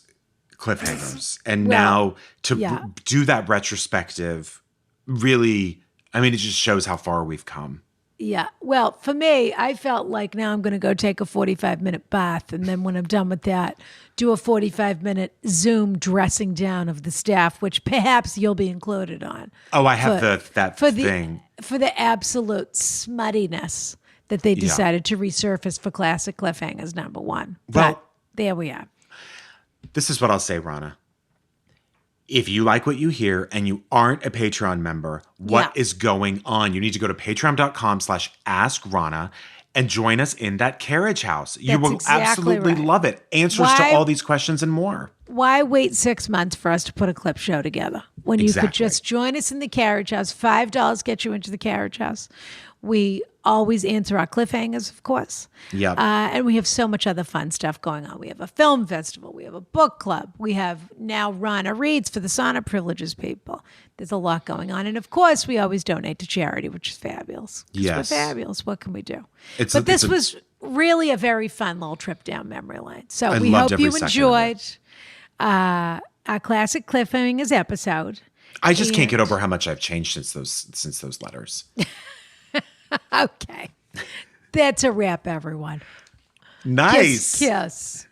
cliffhangers. And now to do that retrospective, really, I mean, it just shows how far we've come. Yeah. Well, for me, I felt like now I'm going to go take a 45-minute bath. And then when I'm done with that, do a 45-minute Zoom dressing down of the staff, which perhaps you'll be included on. Oh, I have that thing. For the absolute smuttiness that they decided to resurface for classic Cliffhangers #1. Well, but there we are. This is what I'll say, Rana. If you like what you hear and you aren't a Patreon member, what is going on? You need to go to patreon.com/AskRana and join us in that carriage house. You will absolutely love it. Answers to all these questions and more. Why wait 6 months for us to put a clip show together when you could just join us in the carriage house? $5 gets you into the carriage house. We always answer our cliffhangers, of course. Yeah. And we have so much other fun stuff going on. We have a film festival. We have a book club. We have now Rana Reads for the Sonnet Privileges people. There's a lot going on. And of course, we always donate to charity, which is fabulous. Yes. We're fabulous. What can we do? This was really a very fun little trip down memory lane. So we hope you enjoyed our classic Cliffhangers episode. I just can't get over how much I've changed since those letters. Okay. That's a wrap, everyone. Nice. Kiss.